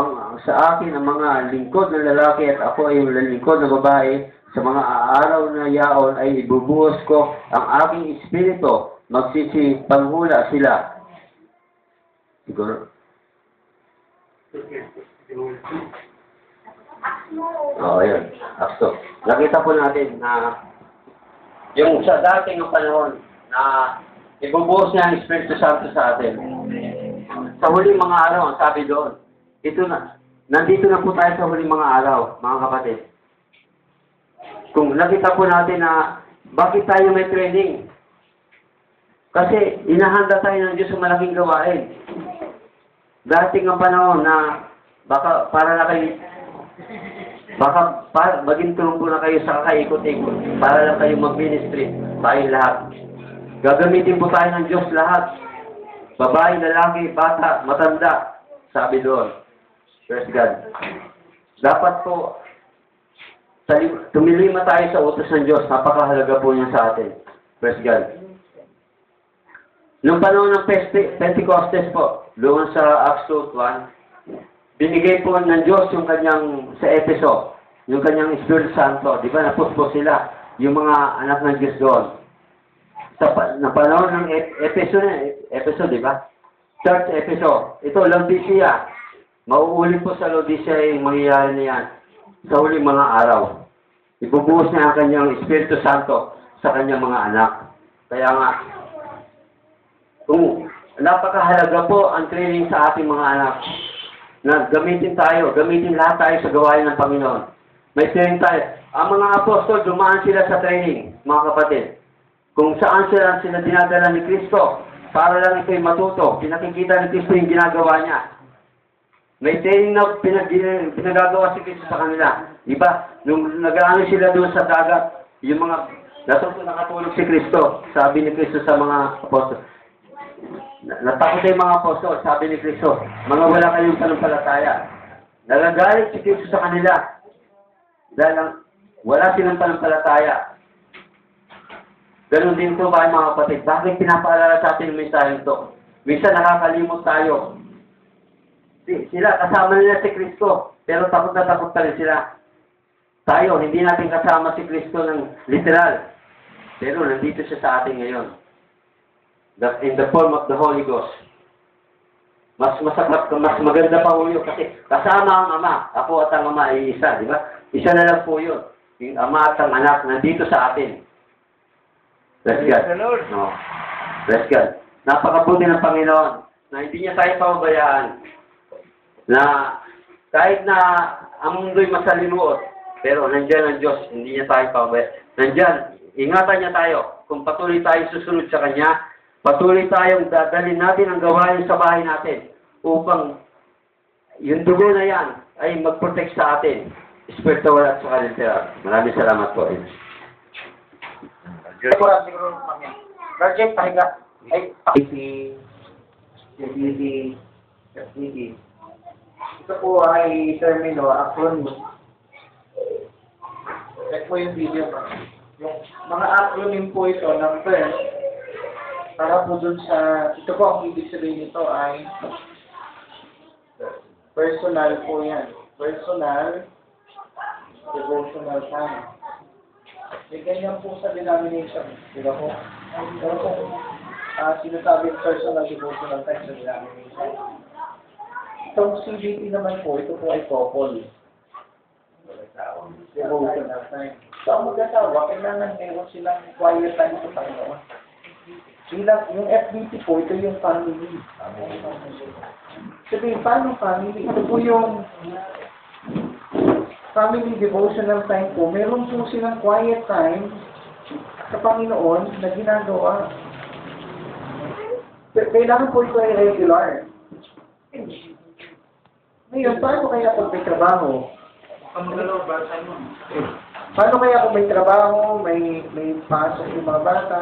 sa akin ang mga lingkod na lalaki at ako ay yung lingkod na babae, sa mga araw na yaon ay ibubuhos ko ang aking espiritu, magsisipanghula sila. Siguro. Ayun. Akso. Nakita po natin na yung sa dating ng panahon na ibubuhos niya ang Espiritu Santo sa atin. Sa huling mga araw, ang sabi doon, nandito na po tayo sa huling mga araw, mga kapatid. Kung nakita po natin na bakit tayo may training? Kasi inahanda tayo ng Diyos sa malaking gawain. Dating ang panahon na baka maging tulong po na kayo sa kaikot-ikot para lang kayo mag-ministry. Tayo lahat. Gagamitin po tayo ng Diyos lahat. Babae, lalaki, bata, matanda. Sabi doon. Praise God. Dapat po, tumilima tayo sa utos ng Diyos. Napakahalaga po niya sa atin. Praise God. Noong panahon ng Pentecostes po, doon sa Acts 2:1, binigay po ng Diyos yung kanyang, sa Efeso, yung kanyang Espiritu Santo. Di ba? Napos po sila, yung mga anak ng Diyos doon. Sa panahon ng Efeso, di ba? Church Efeso. Ito, Laodicea. Mauulit po sa Laodicea yung mangyayari na yan sa huling mga araw. Ibubuhos niya ang kanyang Espiritu Santo sa kanyang mga anak. Kaya nga, kung napakahalaga po ang training sa ating mga anak, na gamitin lahat tayo sa gawain ng Panginoon. May training tayo. Ang mga apostol, dumaan sila sa training, mga kapatid. Kung saan sila dinadala ni Kristo, para lang ito'y matuto. Pinakikita ni Kristo yung ginagawa niya. May training na pinagagawa si Kristo sa kanila. Diba? Nung nag-aano sila doon sa dagat, yung mga nakatulog si Kristo, sabi ni Kristo sa mga apostol. Natakot yung mga apostol, sabi ni Kristo, mga wala kayong panampalataya. Nagagalit si Kristo sa kanila. Dahil wala silang panampalataya. Ganun din po ba mga kapatid? Bakit pinapaalala sa atin yung mensahe ito? Minsan nakakalimot tayo. Sila, kasama nila si Kristo, pero takot na takot pa rin sila. Tayo, hindi natin kasama si Kristo ng literal. Pero nandito siya sa atin ngayon. In the form of the Holy Ghost. Mas maganda pa po yun kasi kasama ang Ama. Ako at ang Ama ay isa, di ba? Isa na lang po yun. Yung Ama at ang Anak nandito sa atin. Bless God. No. Bless God. Napakabuti ng Panginoon na hindi niya tayo pababayaan. Na kahit na ang mundo'y masalimuot, pero nandiyan ang Diyos, hindi niya tayo pababayaan. Nandiyan, ingatan niya tayo. Kung patuloy tayo susunod sa Kanya, patuloy tayong dadalhin natin ang gawain sa bahay natin upang yung dugo na yan ay mag-protect sa atin. Espiritual at sa literal. Maraming salamat po. Siguro, mami. Roger, pahinga. Ay, ito po ay termino, acronym. Check po yung video pa. Yung mga acronym po ito ng first, para po dun sa, ito po ang ibig sabihin nito ay personal po yan. Personal, devotional time. May ganyan po sa denomination. Di ba po? Pero kung sinasabing personal devotional time sa denomination. Itong CBT naman po, ito po ay couple. Devotional time. So, ang mag-asawa, kailangan meron silang quiet time sa Panginoon. Yung FBT po, ito yung family. Sabihin, paano family? Ito po yung family devotional time po. Meron po silang quiet time sa Panginoon na ginagawa. Kailangan po ito ay regular. Ngayon, paano kaya kung may trabaho? Paano kaya kung may trabaho, may pasok yung mga bata?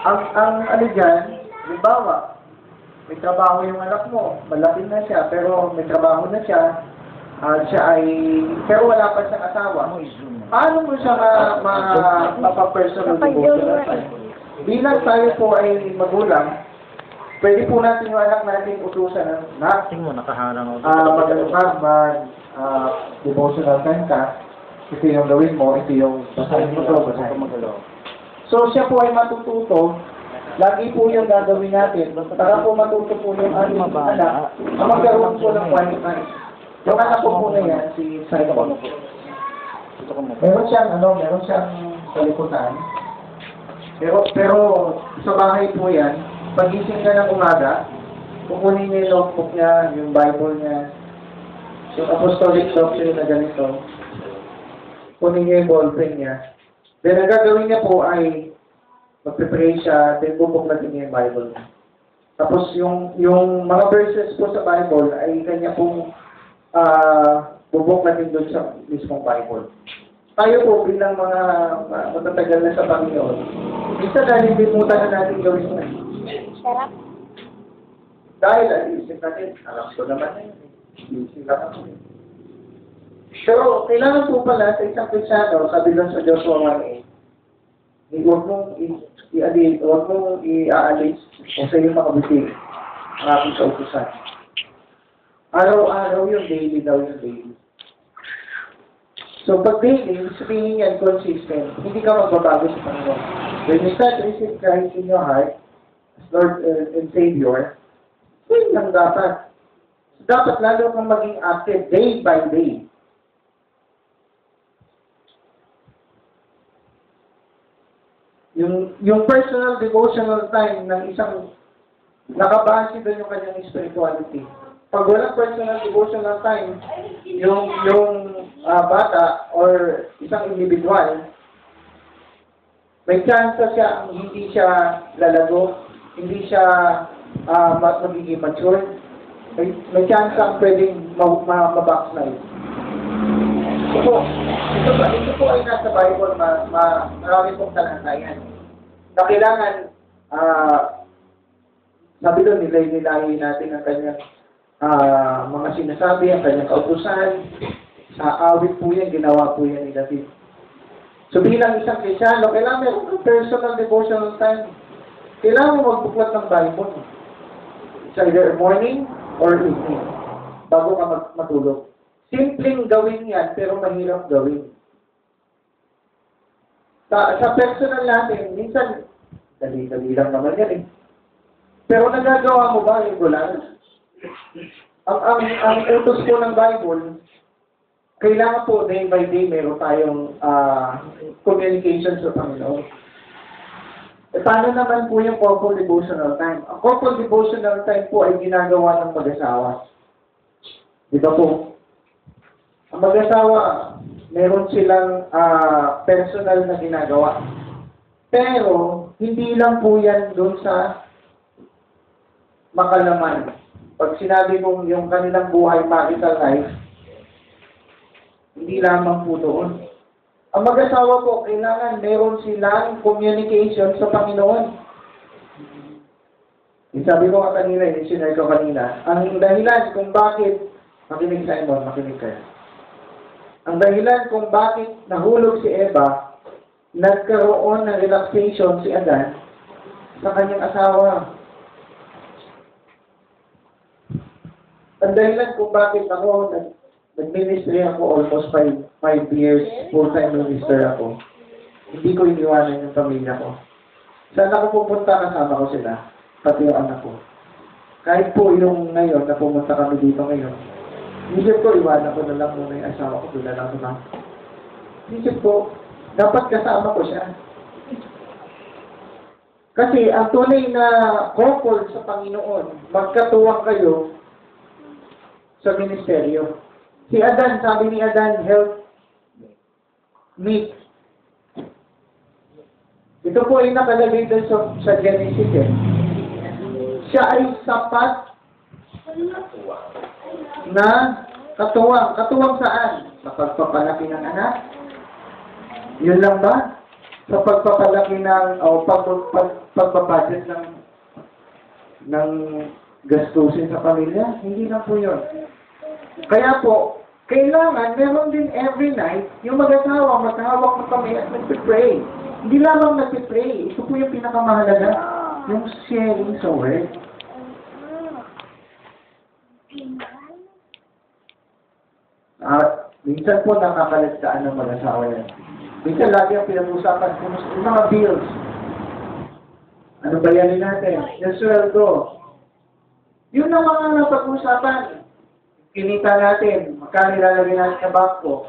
Ang ano dyan, halimbawa, may trabaho yung anak mo, malaki na siya, pero may trabaho na siya, pero wala pa siyang asawa. Paano mo siya mapapersonal devotional time? Bilang tayo po ay magulang, pwede po natin yung anak natin utusan na devotional time ka, ito yung gawin mo, ito yung basahin mo ito, basahin mo ito. So, siya po ay matututo. Lagi po yung gagawin natin. Para po matuto po yung ating anak. Ang magkaroon po ng quiet time. Yung anak ko po na yan, si Simon. Meron siyang kalikutan. Pero sa bahay po yan, pagising niya ng umaga, kukunin niya yung notebook niya, yung Bible niya, yung apostolic doctrine na ganito, kunin niya yung ballpen niya. Then, ang gagawin niya po ay magpipray siya, then bubuklatin niya yung Bible. Tapos, yung mga verses po sa Bible ay kanya pong bubuklatin doon sa mismong Bible. tayo po bilang mga matatagal na sa Panginoon, minsan dahil limutan na natin gawin mo. Sarap. Dahil isip natin, alam ko naman na yun. Isip lang ako. Pero kailangan po pala sa isang Kristyano, sabi lang sa Joshua 1:8, huwag mong i-aalis kung sa iyo makabuti ang aking kautusan. Araw-araw yung daily daw yung daily. So, pag daily, sabihin yan consistent, hindi ka magbabago sa Panginoon. When you start to receive Christ in your heart, as Lord and Savior, yun lang dapat. So, dapat lalo kang maging active day by day. Yung personal devotional time ng isang nakabase doon yung kanyang spirituality. Pag walang personal devotional time, yung bata or isang individual, may chance siya hindi siya lalago, hindi siya magiging mature, may chance ang pwedeng mabackslide. Ito po ay nasa Bible, marami pong talakayan. Na kailangan, sabi doon, nilay-nilayin natin ang kanyang mga sinasabi, ang kanyang kautusan. Sa awit po yan, ginawa po yan ni David. So bilang isang Kristyano, kailangan may personal devotional time. Kailangan mo magbuklat ng Bible. It's either morning or evening, bago ka matulog. Simpleng gawin yan, pero mahirap gawin. Sa personal natin, minsan, dali-dali lang naman yan eh. Pero nagagawa mo ba yung gulan? Ang utos po ng Bible, kailangan po day by day meron tayong communication sa Panginoon. E paano naman po yung corporal devotional time? Ang corporal devotional time po ay ginagawa ng mag-asawa. Di ba po? Ang mag-asawa, meron silang personal na ginagawa. Pero, hindi lang po yan doon sa makalaman. Pag sinabi mong yung kanilang buhay, marital life, hindi lamang po doon. Ang mag-asawa po, kailangan meron silang communication sa Panginoon. Yung sabi ko kanina, yung sinare ko kanina, ang dahilan kung bakit, makinig sa inyo, makinig kayo. Ang dahilan kung bakit nahulog si Eva, nagkaroon ng relaxation si Adan sa kanyang asawa. Ang dahilan kung bakit ako, nag-ministry ako almost 5 years, full-time minister ako. Hindi ko iniwanan yung pamilya ko. Saan ako pupunta, kasama ko sila, pati yung anak ko. Kahit po yung ngayon, na pumunta kami dito ngayon, isip ko, iwanan ko na lang muna yung asawa ko, doon na lang naman. Isip ko, dapat kasama ko siya. Kasi ang tunay na couple sa Panginoon, magkatuwang kayo sa ministeryo. Si Adan, sabi ni Adan, help meet. Ito po ay nakalagay doon sa Genesis eh. Siya ay sapat na katuwang. Katuwang saan? Sa pagpapalaki ng anak? Yun lang ba? Sa pagpapalaki ng, pagpapudget ng gastusin sa pamilya? Hindi lang po yun. Kaya po, kailangan, meron din every night, yung mag-asawa, maghahawak ng kami at nagpipray. Hindi lamang nagpipray. Ito po yung pinakamahalaga. Yung sharing sa word. Minsan po nakakalagsaan ng mag-asawa yan. Minsan lagi ang pinag-usapan kung yung mga bills. Ano bayanin natin? Yung sweldo. Yun ang mga napag-usapan. Kinita natin, magkano ilalagay natin sa bangko.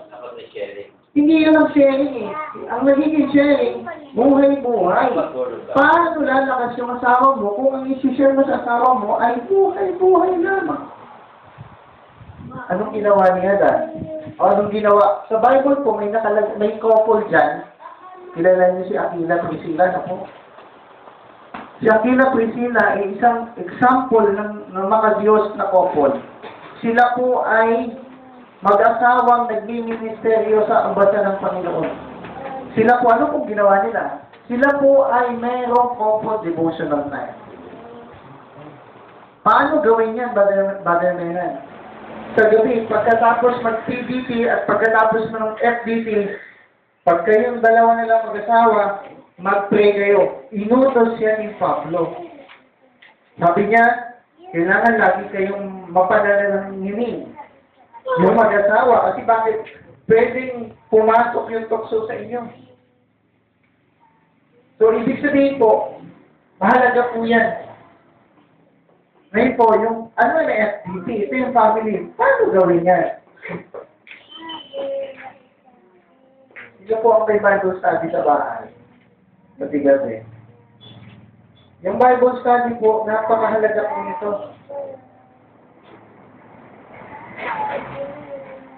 Hindi yun ang sharing eh. Ang nagiging sharing, buhay-buhay. Paano lalakas yung asawa mo kung ang isi-share mo sa asawa mo ay buhay-buhay lamang? Anong ginawa niya dahil? O anong ginawa? Sa Bible po, may couple dyan. Kilala niyo si Aquila Priscilla. Ako. Si Aquila Priscilla ay isang example ng makadiyos na couple. Sila po ay mag-asawang nagmi-ministeryo sa ambasya ng Panginoon. Sila po, ano pong ginawa nila? Sila po ay mayroong couple devotional night. Paano gawin yan, Brother Menan? Sa gabi, pagkatapos mag-PDT at pagkatapos mo ng FDT, pag kayong dalawa nilang mag-asawa, mag-pray kayo. Inutos siya ni Pablo. Sabi niya, kailangan lagi kayong mapadala ng hining. Yung mag-asawa, kasi bakit pwedeng pumasok yung tukso sa inyo? So, ibig sabihin po, mahalaga po yan. Ngayon po, yung ano na FDT, ito yung family. Paano gawin yan? Ito po ang may Bible study sa bahay. Gabi-gabi. Yung Bible study po, napakahalaga po nito.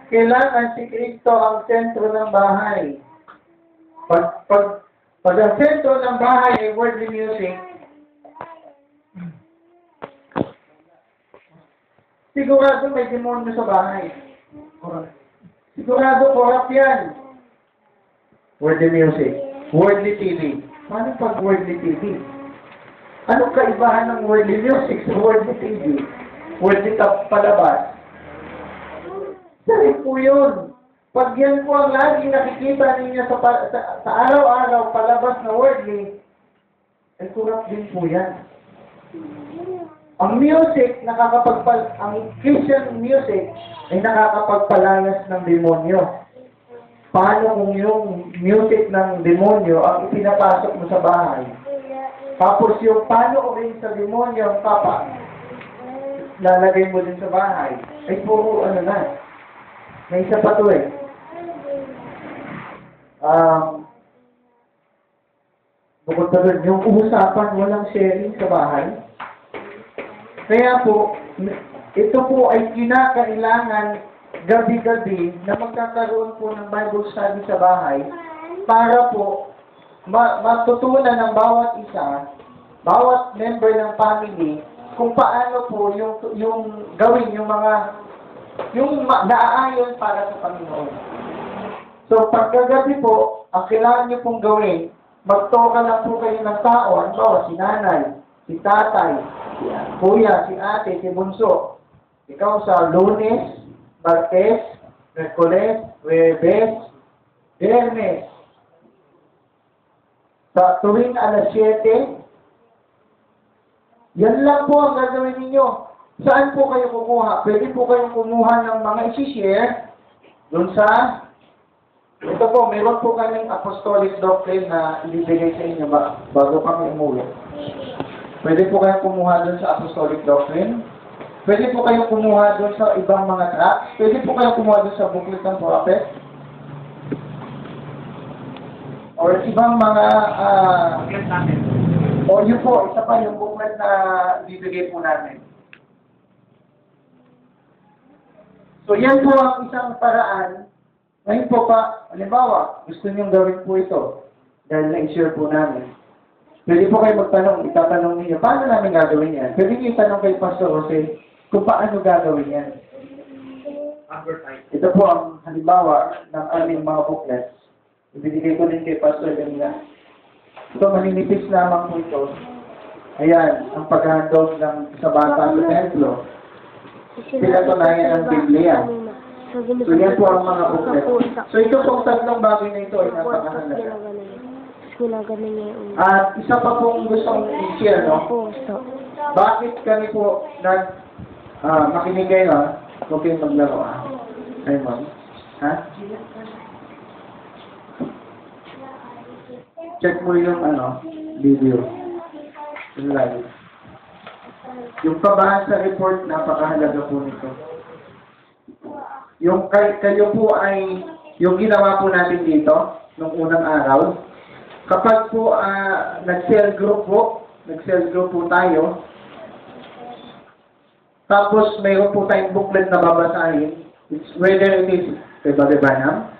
Kailangan si Kristo ang sentro ng bahay. Pag ang sentro ng bahay ay worldly music, sigurado may demonyo sa bahay. Sigurado corrupt yan. Worldly music. Worldly TV. Paano pag worldly TV? Anong kaibahan ng worldly music sa worldly TV? Worldly palabas? Sabi po yun. Pag yan po ang lagi nakikita ninyo sa araw-araw palabas na worldly, ay corrupt din po yan. Ang music, ang Christian music, ay nakakapagpalayas ng demonyo. Paano kung yung music ng demonyo ang ipinapasok mo sa bahay? Tapos yung paano rin sa demonyo ang lalagay mo din sa bahay? Ay puro ano na. May isa pa to eh. Bukod pa doon, yung usapan walang sharing sa bahay. Kaya po, ito po ay kinakailangan gabi-gabi na magkakaroon po ng Bible study sa bahay para po matutunan ng bawat isa, bawat member ng family, kung paano po yung gawin yung mga naaayon para sa Panginoon. So, pagkagabi po, ang kailangan niyo pong gawin, magtoka lang po kayo ng tao, halimbawa si nanay, si tatay, si kuya, si ate, si bunso. Ikaw sa Lunes, Martes, Merkules, Huwebes, Biyernes. Sa tuwing alas 7, yan lang po ang gagawin ninyo. Saan po kayo kumuha? Pwede po kayong kumuha ng mga isi-share doon sa ito po, meron po kaming apostolic doctrine na ibibigay sa inyo bago kami umuwi. Pwede po kayong kumuha doon sa apostolic doctrine. Pwede po kayong kumuha doon sa ibang mga tracts. Pwede po kayong kumuha doon sa booklet ng prophet. Or ibang mga o yun po, isa pa yung booklet na ibibigay po namin. So yan po ang isang paraan. Ngayon po pa, halimbawa, gusto niyong gawin po ito dahil na-share po namin. Pwede po kayo magtanong, itatanong niyo, paano namin gagawin yan? Pwede niyo itanong kay Pastor Jose kung paano gagawin yan. Ito po ang halimbawa ng aming mga booklets. Ibinigay ko din kay Pastor kanina. Ito, maninipis lamang po ito. Ayan, ang paghandog ng sa bata sa templo. Pinatunayan ng Biblia. So, yan po ang mga booklet. So, ito pong tatlong bagay na ito ay napakahalaga. At isa pa pong gustong i-share, no? Bakit kami po makinig kayo, ha? Huwag kayong maglaro, ha? Simon? Ha? Check mo yung, video. Yung live. Yung pabasa report, napakahalaga po nito. Yung kayo po ay, yung ginawa po natin dito, nung unang araw, kapag po nag-cell group po tayo, tapos mayroon po tayong booklet na babasahin, it's whether it is kay Brother Branham,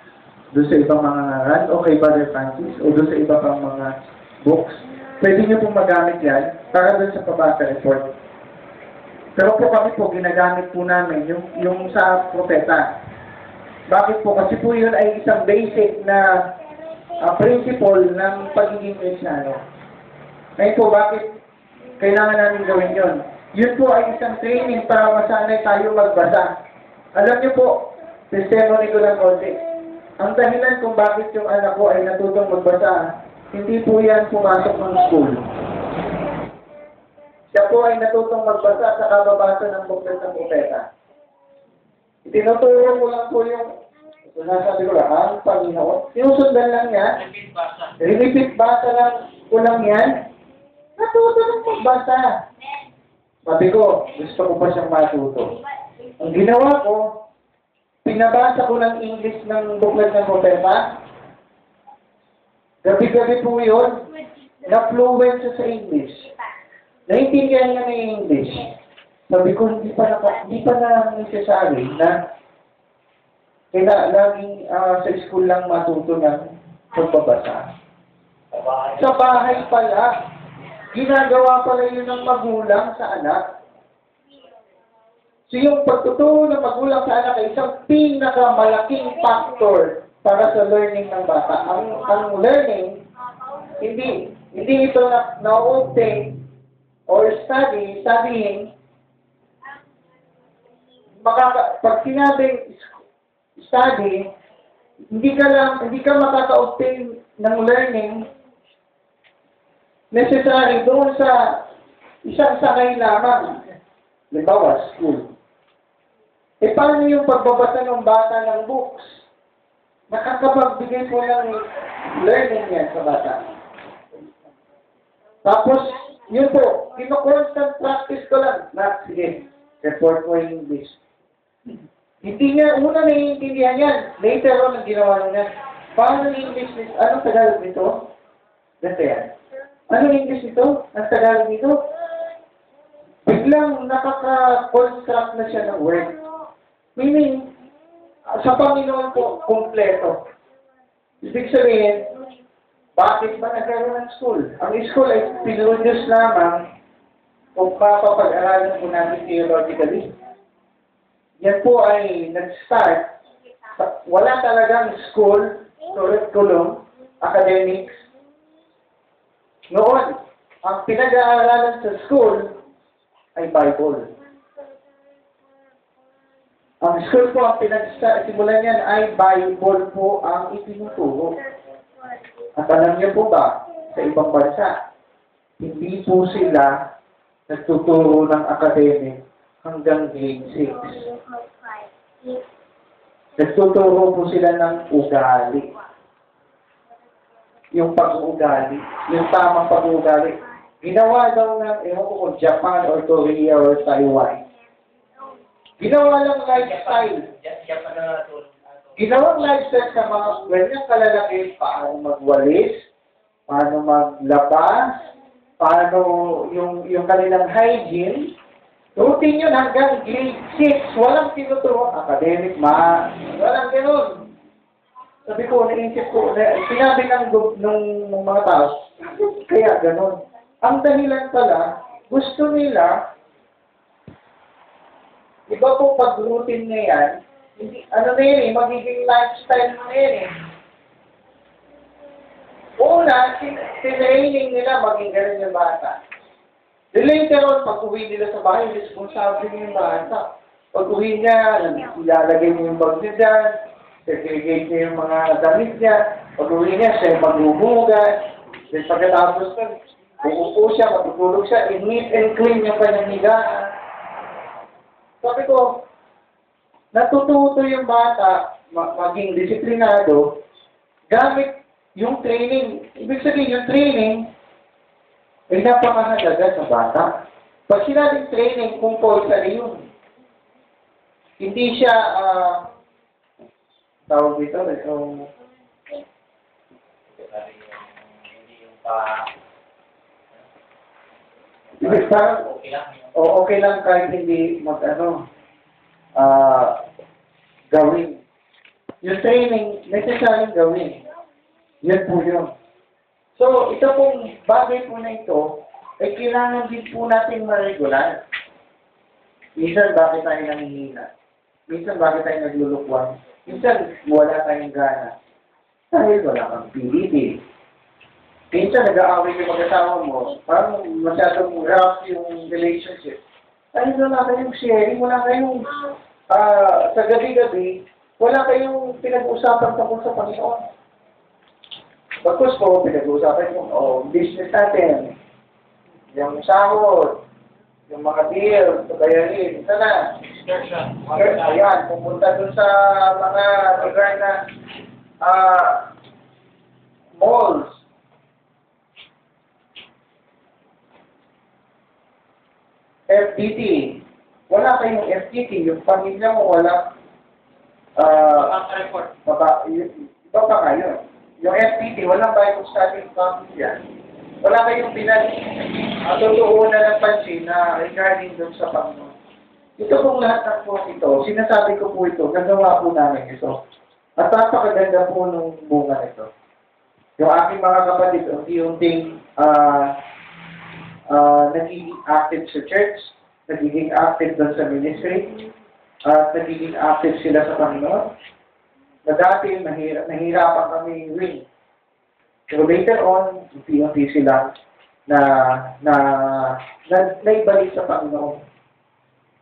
doon sa ibang mga ngaral, o kay Brother Francis, o doon sa iba pang mga books, pwede nyo pong magamit yan para doon sa pabasa report. Pero po kami po, ginagamit po namin yung sa propeta. Bakit po? Kasi po yun ay isang basic na principle ng pagiging Kristiyano. Ngayon po, bakit kailangan namin gawin yun? Yun po ay isang training para masanay tayo magbasa. Alam niyo po, testimony ko lang konti. Ang dahilan kung bakit yung anak ko ay natutong magbasa, hindi po yan pumasok ng school. Siya po ay natutong magbasa sa kababasa ng buklat ng propeta. Itinuturo ko lang po yung nasabi ko lang, ang Panginoon. Sinusundan lang niya. Repeat basa lang ko lang yan. Natuto ng magbasa. Sabi ko, gusto ko pa siyang matuto. Ang ginawa ko, pinabasa ko ng English ng buklat ng propeta. Gabi-gabi po yun. Na-fluent siya sa English. Naintindihan niya ng English. Sabi ko, hindi pa na necessary na kaya laging sa school lang matuto ng pagbabasa. Sa bahay pala, ginagawa pala yun ng magulang sa anak. So yung pagtuturo ng magulang sa anak ay isang pinakamalaking factor para sa learning ng bata. Ang learning, hindi ito na-obtain or studying, pag sinabing study, hindi ka makaka-obtain ng learning necessary doon sa isang sakay lamang. Halimbawa, school. E paano yung pagbabasa ng bata ng books? Nakakapagbigay po ng learning yan sa bata. Tapos, yun po, constant practice ko lang. Sige, report mo yung English. Hindi niya, una naiintindihan yan. Later on, ang ginawa niya. Paano yung English nito? Anong Tagalog nito? Ganito yan. Anong English nito? Ang Tagalog nito? Biglang nakaka-construct na siya ng word. Meaning, sa Panginoon po, kompleto. Ibig sabihin, bakit ba nagkaroon ng school? Ang school ay pinroduce lamang kung papapag-aralan po namin theologically. Yan po ay nag-start. Wala talagang school, curriculum, academics. Noon, ang pinag-aaralan sa school ay Bible. Ang school po, ang pinag-simulan niyan ay Bible po ang itinuturo. At alam niyo po ba, sa ibang bansa, hindi po sila nagtuturo ng academic hanggang grade 6. Nagtuturo po sila ng ugali. Yung pag-uugali, yung tamang pag-uugali. Ginawa daw ng, ewan ko kung Japan or Korea or Taiwan. Ginawa lang lifestyle. Ginawang lifestyle sa mga ganyang kalalaki, paano magwalis, paano maglabas, paano yung kanilang hygiene. Routine yun hanggang grade 6. Walang tinuturo. Academic, walang ganun. Sabi ko, naisip ko, sinabi ng mga tao, kaya ganun. Ang dahilan pala, gusto nila, iba po pag routine na yan, hindi, ano na yun magiging lifestyle na yun Una, tinraining nila maging ganun yung bata. Later on, pag uwi nila sa bahay, responsable yung bata. Pag uwi niya, ilalagay niya yung bag niya dyan, segregate niya yung mga damit niya, pag uwi niya, siya magbubugas, then pagkatapos nun, uupo siya, matutulog siya, i-neat and clean yung kanyang higaan. Sabi ko, natututo yung bata maging disiplinado gamit yung training. Ibig sabihin, yung training ay napakahalaga sa bata. Pag sinabing training, compulsory yun. Hindi siya, tawag dito, okay lang kahit hindi gawin. Yung training, necessary gawin. Yan po yun. So, ito pong bagay po na ito, ay kailangan din po natin ma-regular. Minsan, bakit tayo nangihina? Minsan, bakit tayo naglulukwang? Minsan, wala tayong gana. Dahil wala kang PDD. Minsan, nag-aaway yung mag-asawa mo, parang masyadong rough yung relationship. Dahil wala kayong sharing, wala kayong, sa gabi-gabi, wala kayong pinag-uusapan tungkol sa Panginoon. Bagkus po, pinag-uusapan yung business natin, yung sahod, yung mga deal, bayarin, ito na. Ayan, pumunta dun sa mga lugar na malls. FTT. Wala kayong FTT. Yung pamilya mo wala. Iba pa kayo. Yung FTT, walang Bible study pamilya. Wala kayong pinag-tutuunan ng pansin na regarding doon sa Panginoon. Ito pong lahat ng po ito, sinasabi ko po ito, nagawa po namin ito. At napakaganda po nung bunga nito. Yung aking mga kapatid, unti-unting nagiging active sa church, nagiging active doon sa ministry, at nagiging active sila sa Panginoon. Na dati, nahirapan kami rin. So later on, unti-unti sila na naibalik sa Panginoon.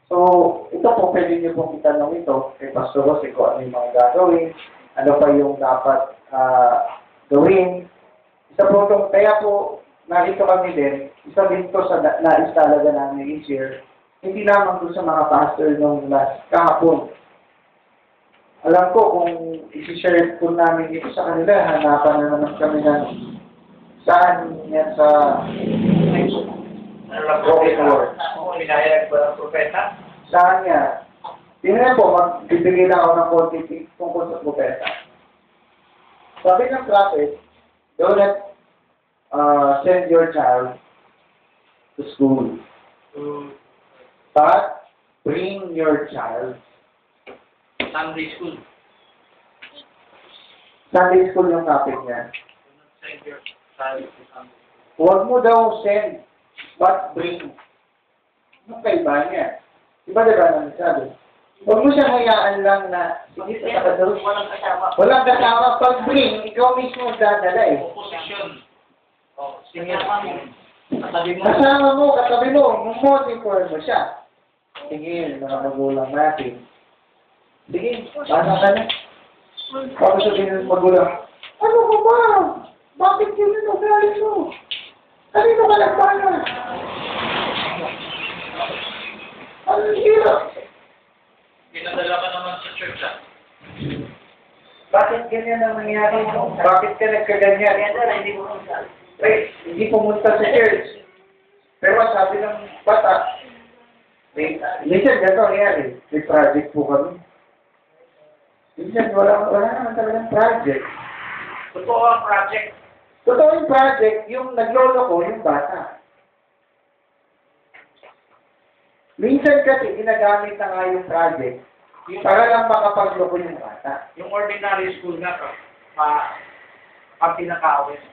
So, ito po, pwede niyo pong itanong ito kay Pastor Jose kung ano yung mga gagawin, ano pa yung dapat gawin. Isa po itong, kaya po, narito kami din, isa din ito sa nais talaga namin i-share, hindi lamang doon sa mga pastor nung last kahapon. Alam ko kung isi-share po namin ito sa kanila, hanapan na naman kami ng saan yan sa broken word. Minayag ba ng propeta? Saan yan? Tingnan po, magbibigay lang ako ng konti tungkol sa propeta. Sabi ng prophet, do not send your child to school. But bring your child. Sunday school. Sunday school yung topic niya. Send your child to Sunday. Huwag mo daw send, but bring. Ano kaiba niya? Diba naman sabi? Huwag mo siya hayaan lang na sige sa takadaro. Walang kasama. Walang kasama. Pag bring, ikaw mismo dadala eh. Opposition. Oh, singil. Katabi mo. Kasama mo, katabi mo, monitor mo siya. Sige, mga magulang natin. Sige, paano ka na? Tapos sabihin ng magulang, ano ko ba? Bakit yun yung ugali mo? Kanino ka nagpana? Ano hirap? Pinadala ka naman sa church, ah. Bakit ganyan ang nangyari mo? Bakit ka nagkaganyan? Hindi pumunta sa church. Pero sabi ng bata, minsan ganito nangyari. May project po kami. Minsan wala naman talagang project. Totoo ang project. Totoo yung project, yung naglolo ko, yung bata. Minsan kasi ginagamit na nga yung project para lang makapagloko yung bata. Yung ordinary school nga, ang pinaka-awit.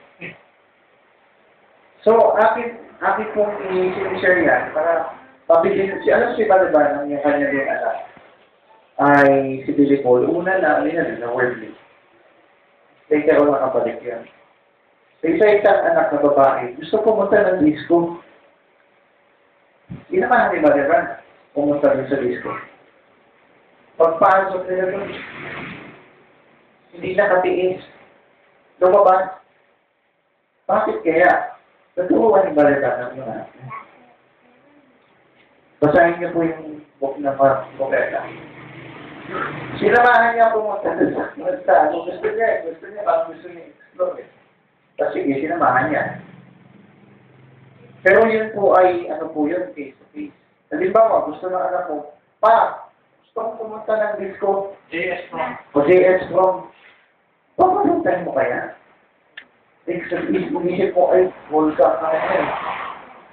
So, akin pong i-share yan para pabilin si Balaban, yung kanya din anak, ay si Billy Paul. Una na, na wordly. Later on, nakabalik yan. Sa isang anak na babae, gusto pumunta ng disco. Inamahan ni Balaban, pumunta rin sa disco. Pagpasok nila doon, hindi nakatiis. Lumabas. Bakit kaya? Naturuan ni Balaban ng mga. Basahin niyo po yung book ng mga propeta. Sinamahan niya pumunta sa ano. Gusto niya, parang gusto niya explore. Tapos sige, sinamahan niya. Pero yun po ay, ano po yun, face to face. Halimbawa, gusto ng anak mo, gusto kong pumunta ng disco. JS Prom. O JS Prom. Papapuntahin mo kaya? Isip mo, ay, full ka na ngayon.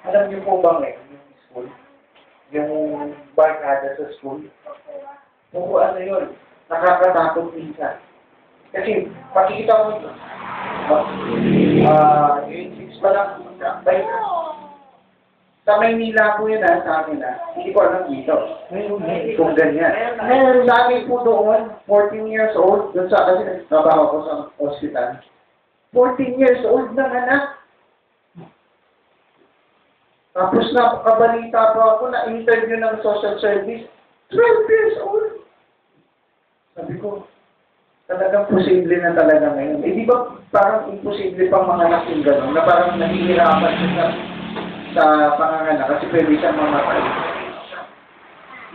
Alam niyo po ba ngayon, yung school? Yung barkada sa school? Kung ano yun, nakakatakot minsan. Kasi, makikita mo ito. Grade 6 pa lang, Sa Maynila po yun sa akin Hindi ko alam dito. Kung ganyan. Meron sa amin po doon, 14 years old, doon sa kasi nagtrabaho ko sa hospital. 14 years old ng anak. Tapos nakabalita pa ako na interview ng social service. 12 years old. Sabi ko, talagang posible na talaga ngayon. Eh di ba parang imposible pang manganak yung gano'n, na parang nahihirapan siya sa panganganak kasi pwede siyang mamatay.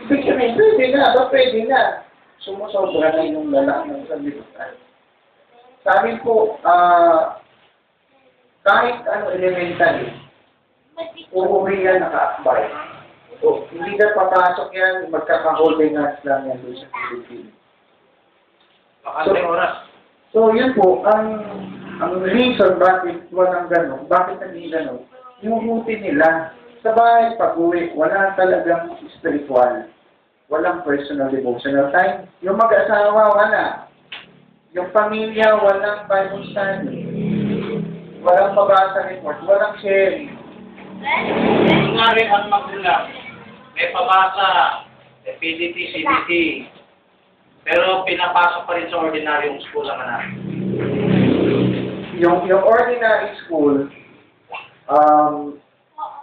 Ibig sabihin, pwede na. Sumusobra na yung lalaki ng sanlibutan. Sa amin po, kahit elementary, uuwi yan naka-akbay. So, hindi na papasok yan, magkaka-holding hands lang yan doon sa Philippines. So, yun po, ang reason bakit walang gano'n, bakit naging gano'n, yung routine nila, sa bahay, pag-uwi, wala talagang spiritual, walang personal devotional time. Yung mag-asawa, wala. Yung pamilya, walang Bible study. Walang mabasa report, walang sharing. Kung nga rin ang magulang, may pabasa, PDT, CBT, pero pinapasok pa rin sa ordinaryong school ang anak. Yung ordinary school,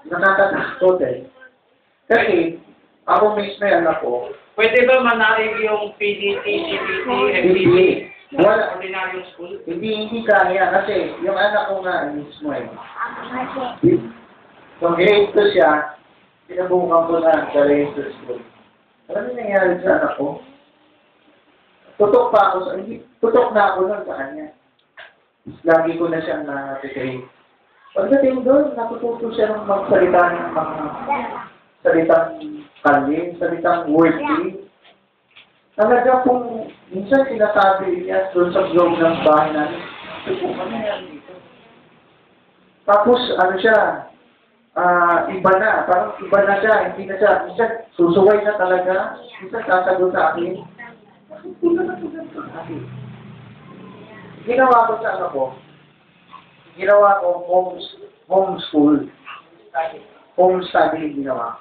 nakakatakot Kasi, ako mismo yung anak ko, Pwede ba manaig yung PDT, CBT, FBT wala. sa ordinaryong school? Hindi kaya kasi yung anak ko nga mismo Kung grade 2 siya, pinabukan ko na sa grade 2 school. Ano nangyari sa anak ko? Tutok na ako nun sa kanya. Lagi ko na siyang na-train. Pagdating doon, natututo siya ng magsalita ng mga salitang kalye, salitang wordy. Talaga pong, minsan sinasabi niya doon sa vlog ng bahay namin, ano yan dito? Tapos, iba na, parang iba na siya, hindi na siya, minsan susuway na talaga, minsan sasagot sa akin. Ginawa ko sa anak ko, homeschool. Home study ginawa.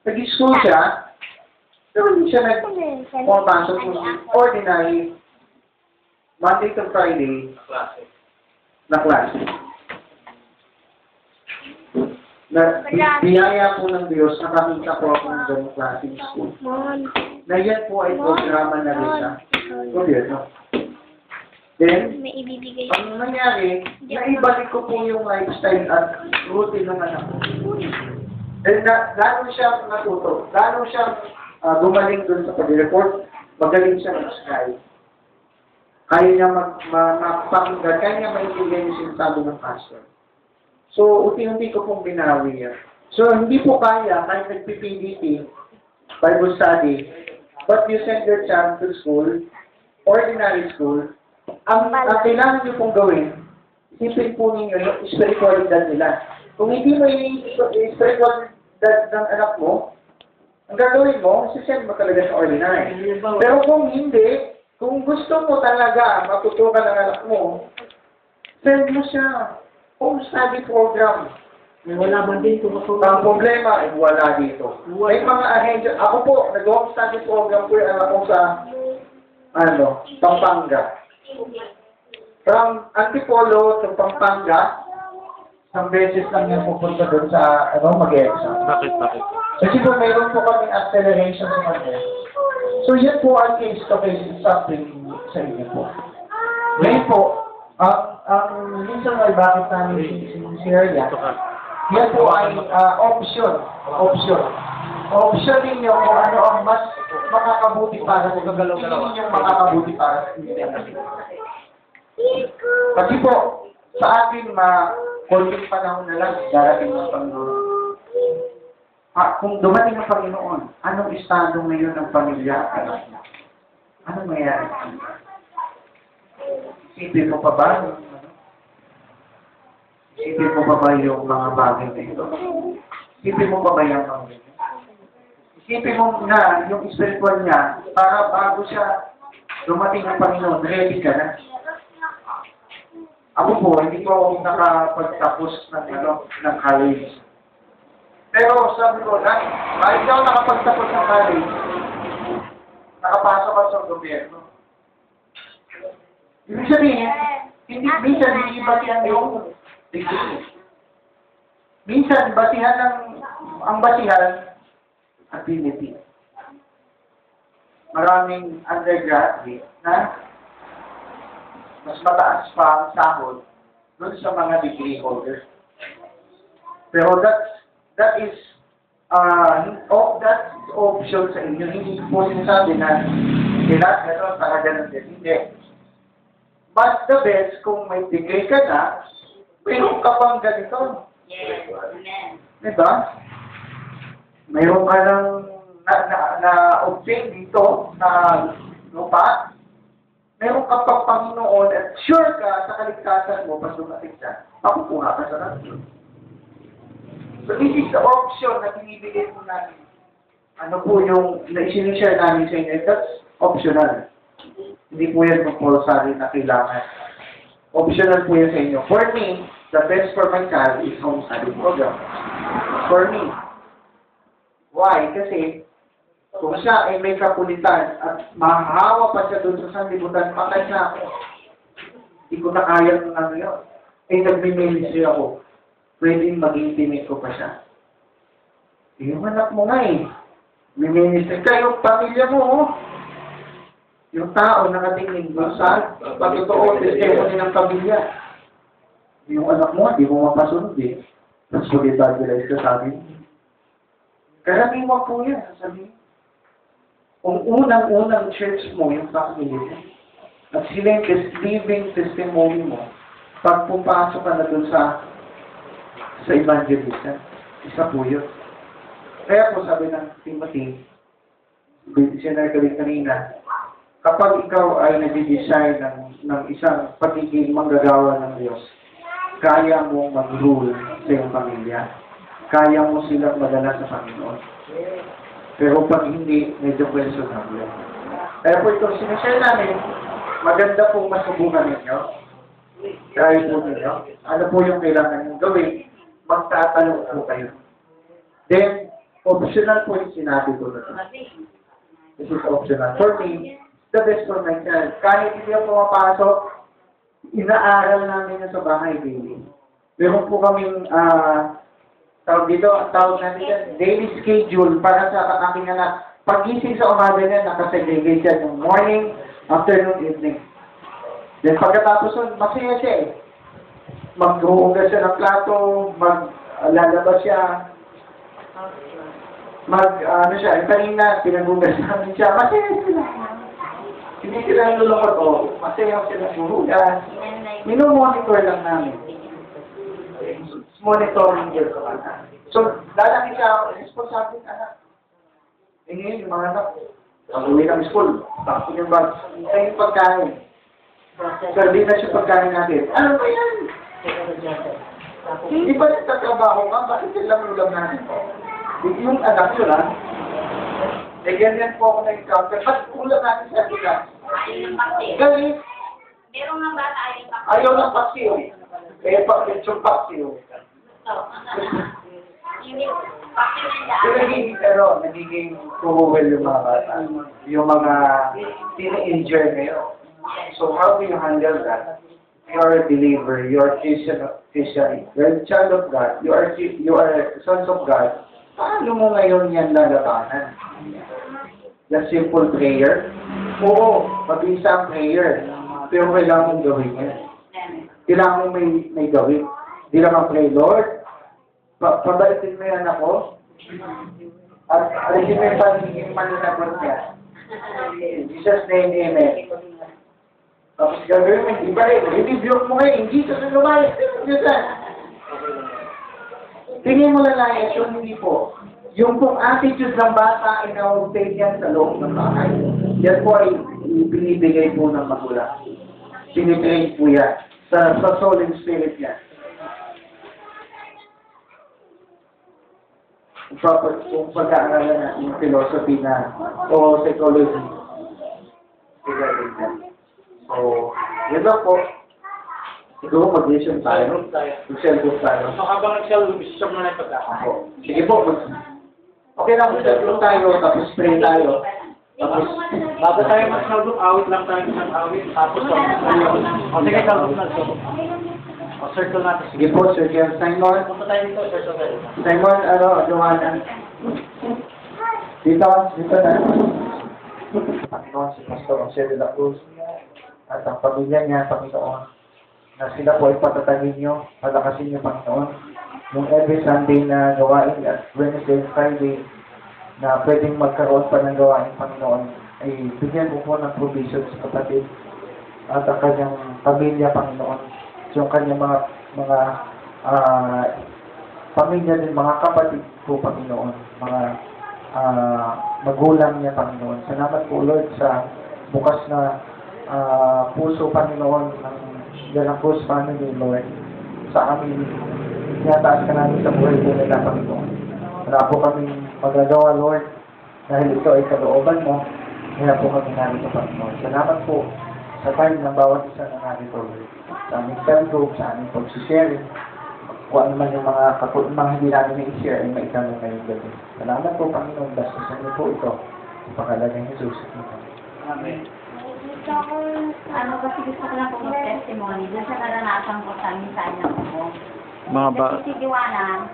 Nag-school siya, pero hindi siya pumapasok ng ordinary Monday to Friday na klase. Biyaya po ng Diyos, nakakita po ako ng ganong klaseng school. Na yan po ay programa na rin sa gobyerno. Then, ang nangyari, naibalik ko po yung lifestyle at routine ng anak ko. Then, lalo siyang natuto, lalo siyang gumaling dun sa pag-report, magaling siya mag-scribe. Kaya niya magpakinggan, kaya niya maintindihan yung sinasabi ng pastor. So, unti-unti ko pong binawi yan. So, hindi po kaya, kahit nag-PPDT, Bible study, but you send your child to school, ordinary school, ang kailangan niyo pong gawin, isipin po ninyo yung spiritualidad nila. Kung hindi mo yung spiritualidad ng anak mo, ang gagawin mo, sisend mo talaga sa ordinary. Pero kung hindi, kung gusto mo talaga matutukan ng anak mo, send mo siya home study program. Wala man dito. Ang problema ay wala dito. May mga ahensya. Ako po, nag-home study program ko yung anak ko sa Pampanga. From Antipolo to Pampanga, isang beses lang yan pupunta doon sa mag-exam. Bakit? Kasi po mayroon po kaming acceleration sa kanya. So yan po ang case to case something sa inyo po. Ngayon po, ang reason why bakit namin sinishare yan, yan po ay option. Option ninyo kung ano ang mas makakabuti para sa inyo, hindi yung makakabuti para sa inyo. Kasi po, sa atin, konting panahon na lang, darating ng Panginoon. Kung dumating ng Panginoon, anong estado ngayon ng pamilya at anak mo? Anong mayroon? Isipin mo pa ba? Isipin mo pa ba yung mga bagay na ito? Isipin mo pa ba yung mga bagay? Isipin mo na yung spiritual niya, para bago siya dumating ng Panginoon, ready ka na. Ako po, hindi po ako nakapagtapos ng college. Pero sabi ko, kahit ako nakapagtapos ng college, nakapasok ako sa gobyerno. Ibig sabihin, minsan hindi basihan yung degree. Minsan, ang basihan, ability. Maraming undergraduate na mas mataas pa ang sahod doon sa mga degree holders. Pero that is option sa inyo. Hindi po sinasabi na kailangan gano'n para gano'n din. Hindi. But the best, kung may degree ka na, mayroon ka pang ganito. Yes, amen. Diba? Mayroon ka ng na-obtain dito na lupa. Mayroon ka pang Panginoon at sure ka sa kaligtasan mo pag dumating ka, makukuha ka sa natin. So this is the option na binibigay po namin. Ano po yung na-sinishare namin sa inyo? That's optional. Hindi po yan compulsory na kailangan. Optional po yan sa inyo. For me, the best for my child is home study program. For me. Why? Kasi, kung siya ay may kapulitan at mahahawa pa siya doon sa sanlibutan, patay na ako. Hindi ko na kaya ng ano yun. Eh, nagme-ministry ako. Pwedeng mag-intimate ko pa siya. Yung anak mo nga eh. May-ministry ka, yung pamilya mo, oh. Yung tao nakatingin doon sa pagtotoo, testimony ng pamilya. Yung anak mo, di mo mapasunod eh. Tapos mag-evangelize ka sa amin. Kaya mo po yan, sasabihin. Kung unang-unang church mo, yung family mo, at sila yung living testimony mo, pag pupasok ka na doon sa evangelism, isa po yun. Kaya po sabi ng Timothy, sinare ka rin kanina, kapag ikaw ay nag-design ng isang pagiging manggagawa ng Diyos, kaya mo mag-rule sa iyong pamilya. Kaya mo silang madala sa Panginoon. Pero pag hindi, medyo questionable. Kaya po ito, sinashare namin, maganda pong masubukan ninyo. Kaya po ninyo, ano po yung kailangan nyo gawin, magtatanong po kayo. Then, optional po yung sinabi ko na ito. This is optional. For me, the best for my child. Kahit hindi ako pumapasok, inaaral namin na sa bahay daily. Meron po kaming, tawag dito, ang tawag natin yan, daily schedule para sa aking anak. Pag-gising sa umaga niya, nakasegregate siya ng morning, afternoon, evening. Then pagkatapos nun, masaya siya eh. Mag-huugas siya ng plato, maglalabas siya, siya, kanina, pinag-hugas namin siya, masaya sila. Hindi sila nalulungkot, masaya sila huhugas. Minomonitor lang namin. Monitoring year ko anak. So, lalaki siya, responsable anak. Eh ngayon, yung mga anak, pag-uwi ng school, tapos yung bag, sa yung pagkain. Sabi na siya pagkain natin. Ano ba yan? Hindi ba nagtatrabaho ka? Bakit silang ulam natin? Yung anak yun, ha? Eh, ganyan po ako na-encounter. Ba't ulam natin sa atin? Galit. Meron nga bata ayaw pa. Ayaw ng paksiw. Eh, yung paksiw. Pero nagiging cruel yung mga bata. Yung mga teenager ngayon. So how do you handle that? You are a believer. You are Christian. You are a child of God. You are sons of God. Paano mo ngayon yan lalabanan? The simple prayer? Oo, mag-isa ang prayer. Pero kailangan mong gawin yan. Kailangan mong may gawin. Hindi lang pray, Lord, pabalitin mo yan ako. At alisin mo yung pagiging mananagot niya. In Jesus' name, amen. Tapos gagawin mo, hindi ba rin? I-review mo ngayon, hindi sa lumayas. Tingin mo lang yung hindi po. Yung pong attitude ng bata ay na-obtain yan sa loob ng bahay. Yan po ay binibigay po ng magulang. Binitrain po yan. Sa soul and spirit yan. Kung pag-aaralan na yung philosophy na o psychology. So, yun lang po. Siguro mag-mission tayo. Mag-cell group tayo. So, habang nag-cell room, isisap mo na yung pagkakataon. Ako. Sige po. Okay lang, mag-cell group tayo, tapos pray tayo. Tapos, Bago tayo mag-cell room, awit lang tayo ng awit. Tapos, o sige, cell room na. O, circle natin. sige po, Sir Ken Simon. Punta tayo dito, circle tayo. Simon, Johanan. Dito na. Panginoon, si Pastor Jose de la Cruz at ang pamilya niya, Panginoon, na sila po ay patatagin niyo, palakasin niyo, Panginoon. Yung every Sunday na gawain at Wednesday and Friday na pwedeng magkaroon pa ng gawain, Panginoon, ay bigyan mo po ng provision sa kapatid at ang kanyang pamilya, Panginoon. Yung kanyang mga pamilya din, mga kapatid po, Panginoon, mga magulang niya, Panginoon. Salamat po, Lord, sa bukas na puso, Panginoon, ng Dalang Cruz family, Lord. Sa amin, tinataas ka namin sa buhay po nila, Panginoon. Wala po kaming magagawa, Lord, dahil ito ay kalooban mo. Kaya po kami narito, Panginoon. Salamat po sa time ng bawat isa na narito, Lord. Sa aming cell group, sa aming pag-sharing, kung ano man yung mga hindi namin i-share ay maitama ngayong gabi. Salamat po, Panginoon. Basta sa inyo po ito. Sa pangalan ng Jesus. Amen. Gusto ko, kasi gusto ko lang po mag-testimony. Doon sa naranasan ko sa minsan ng ako. Mga Kasi si Diwana,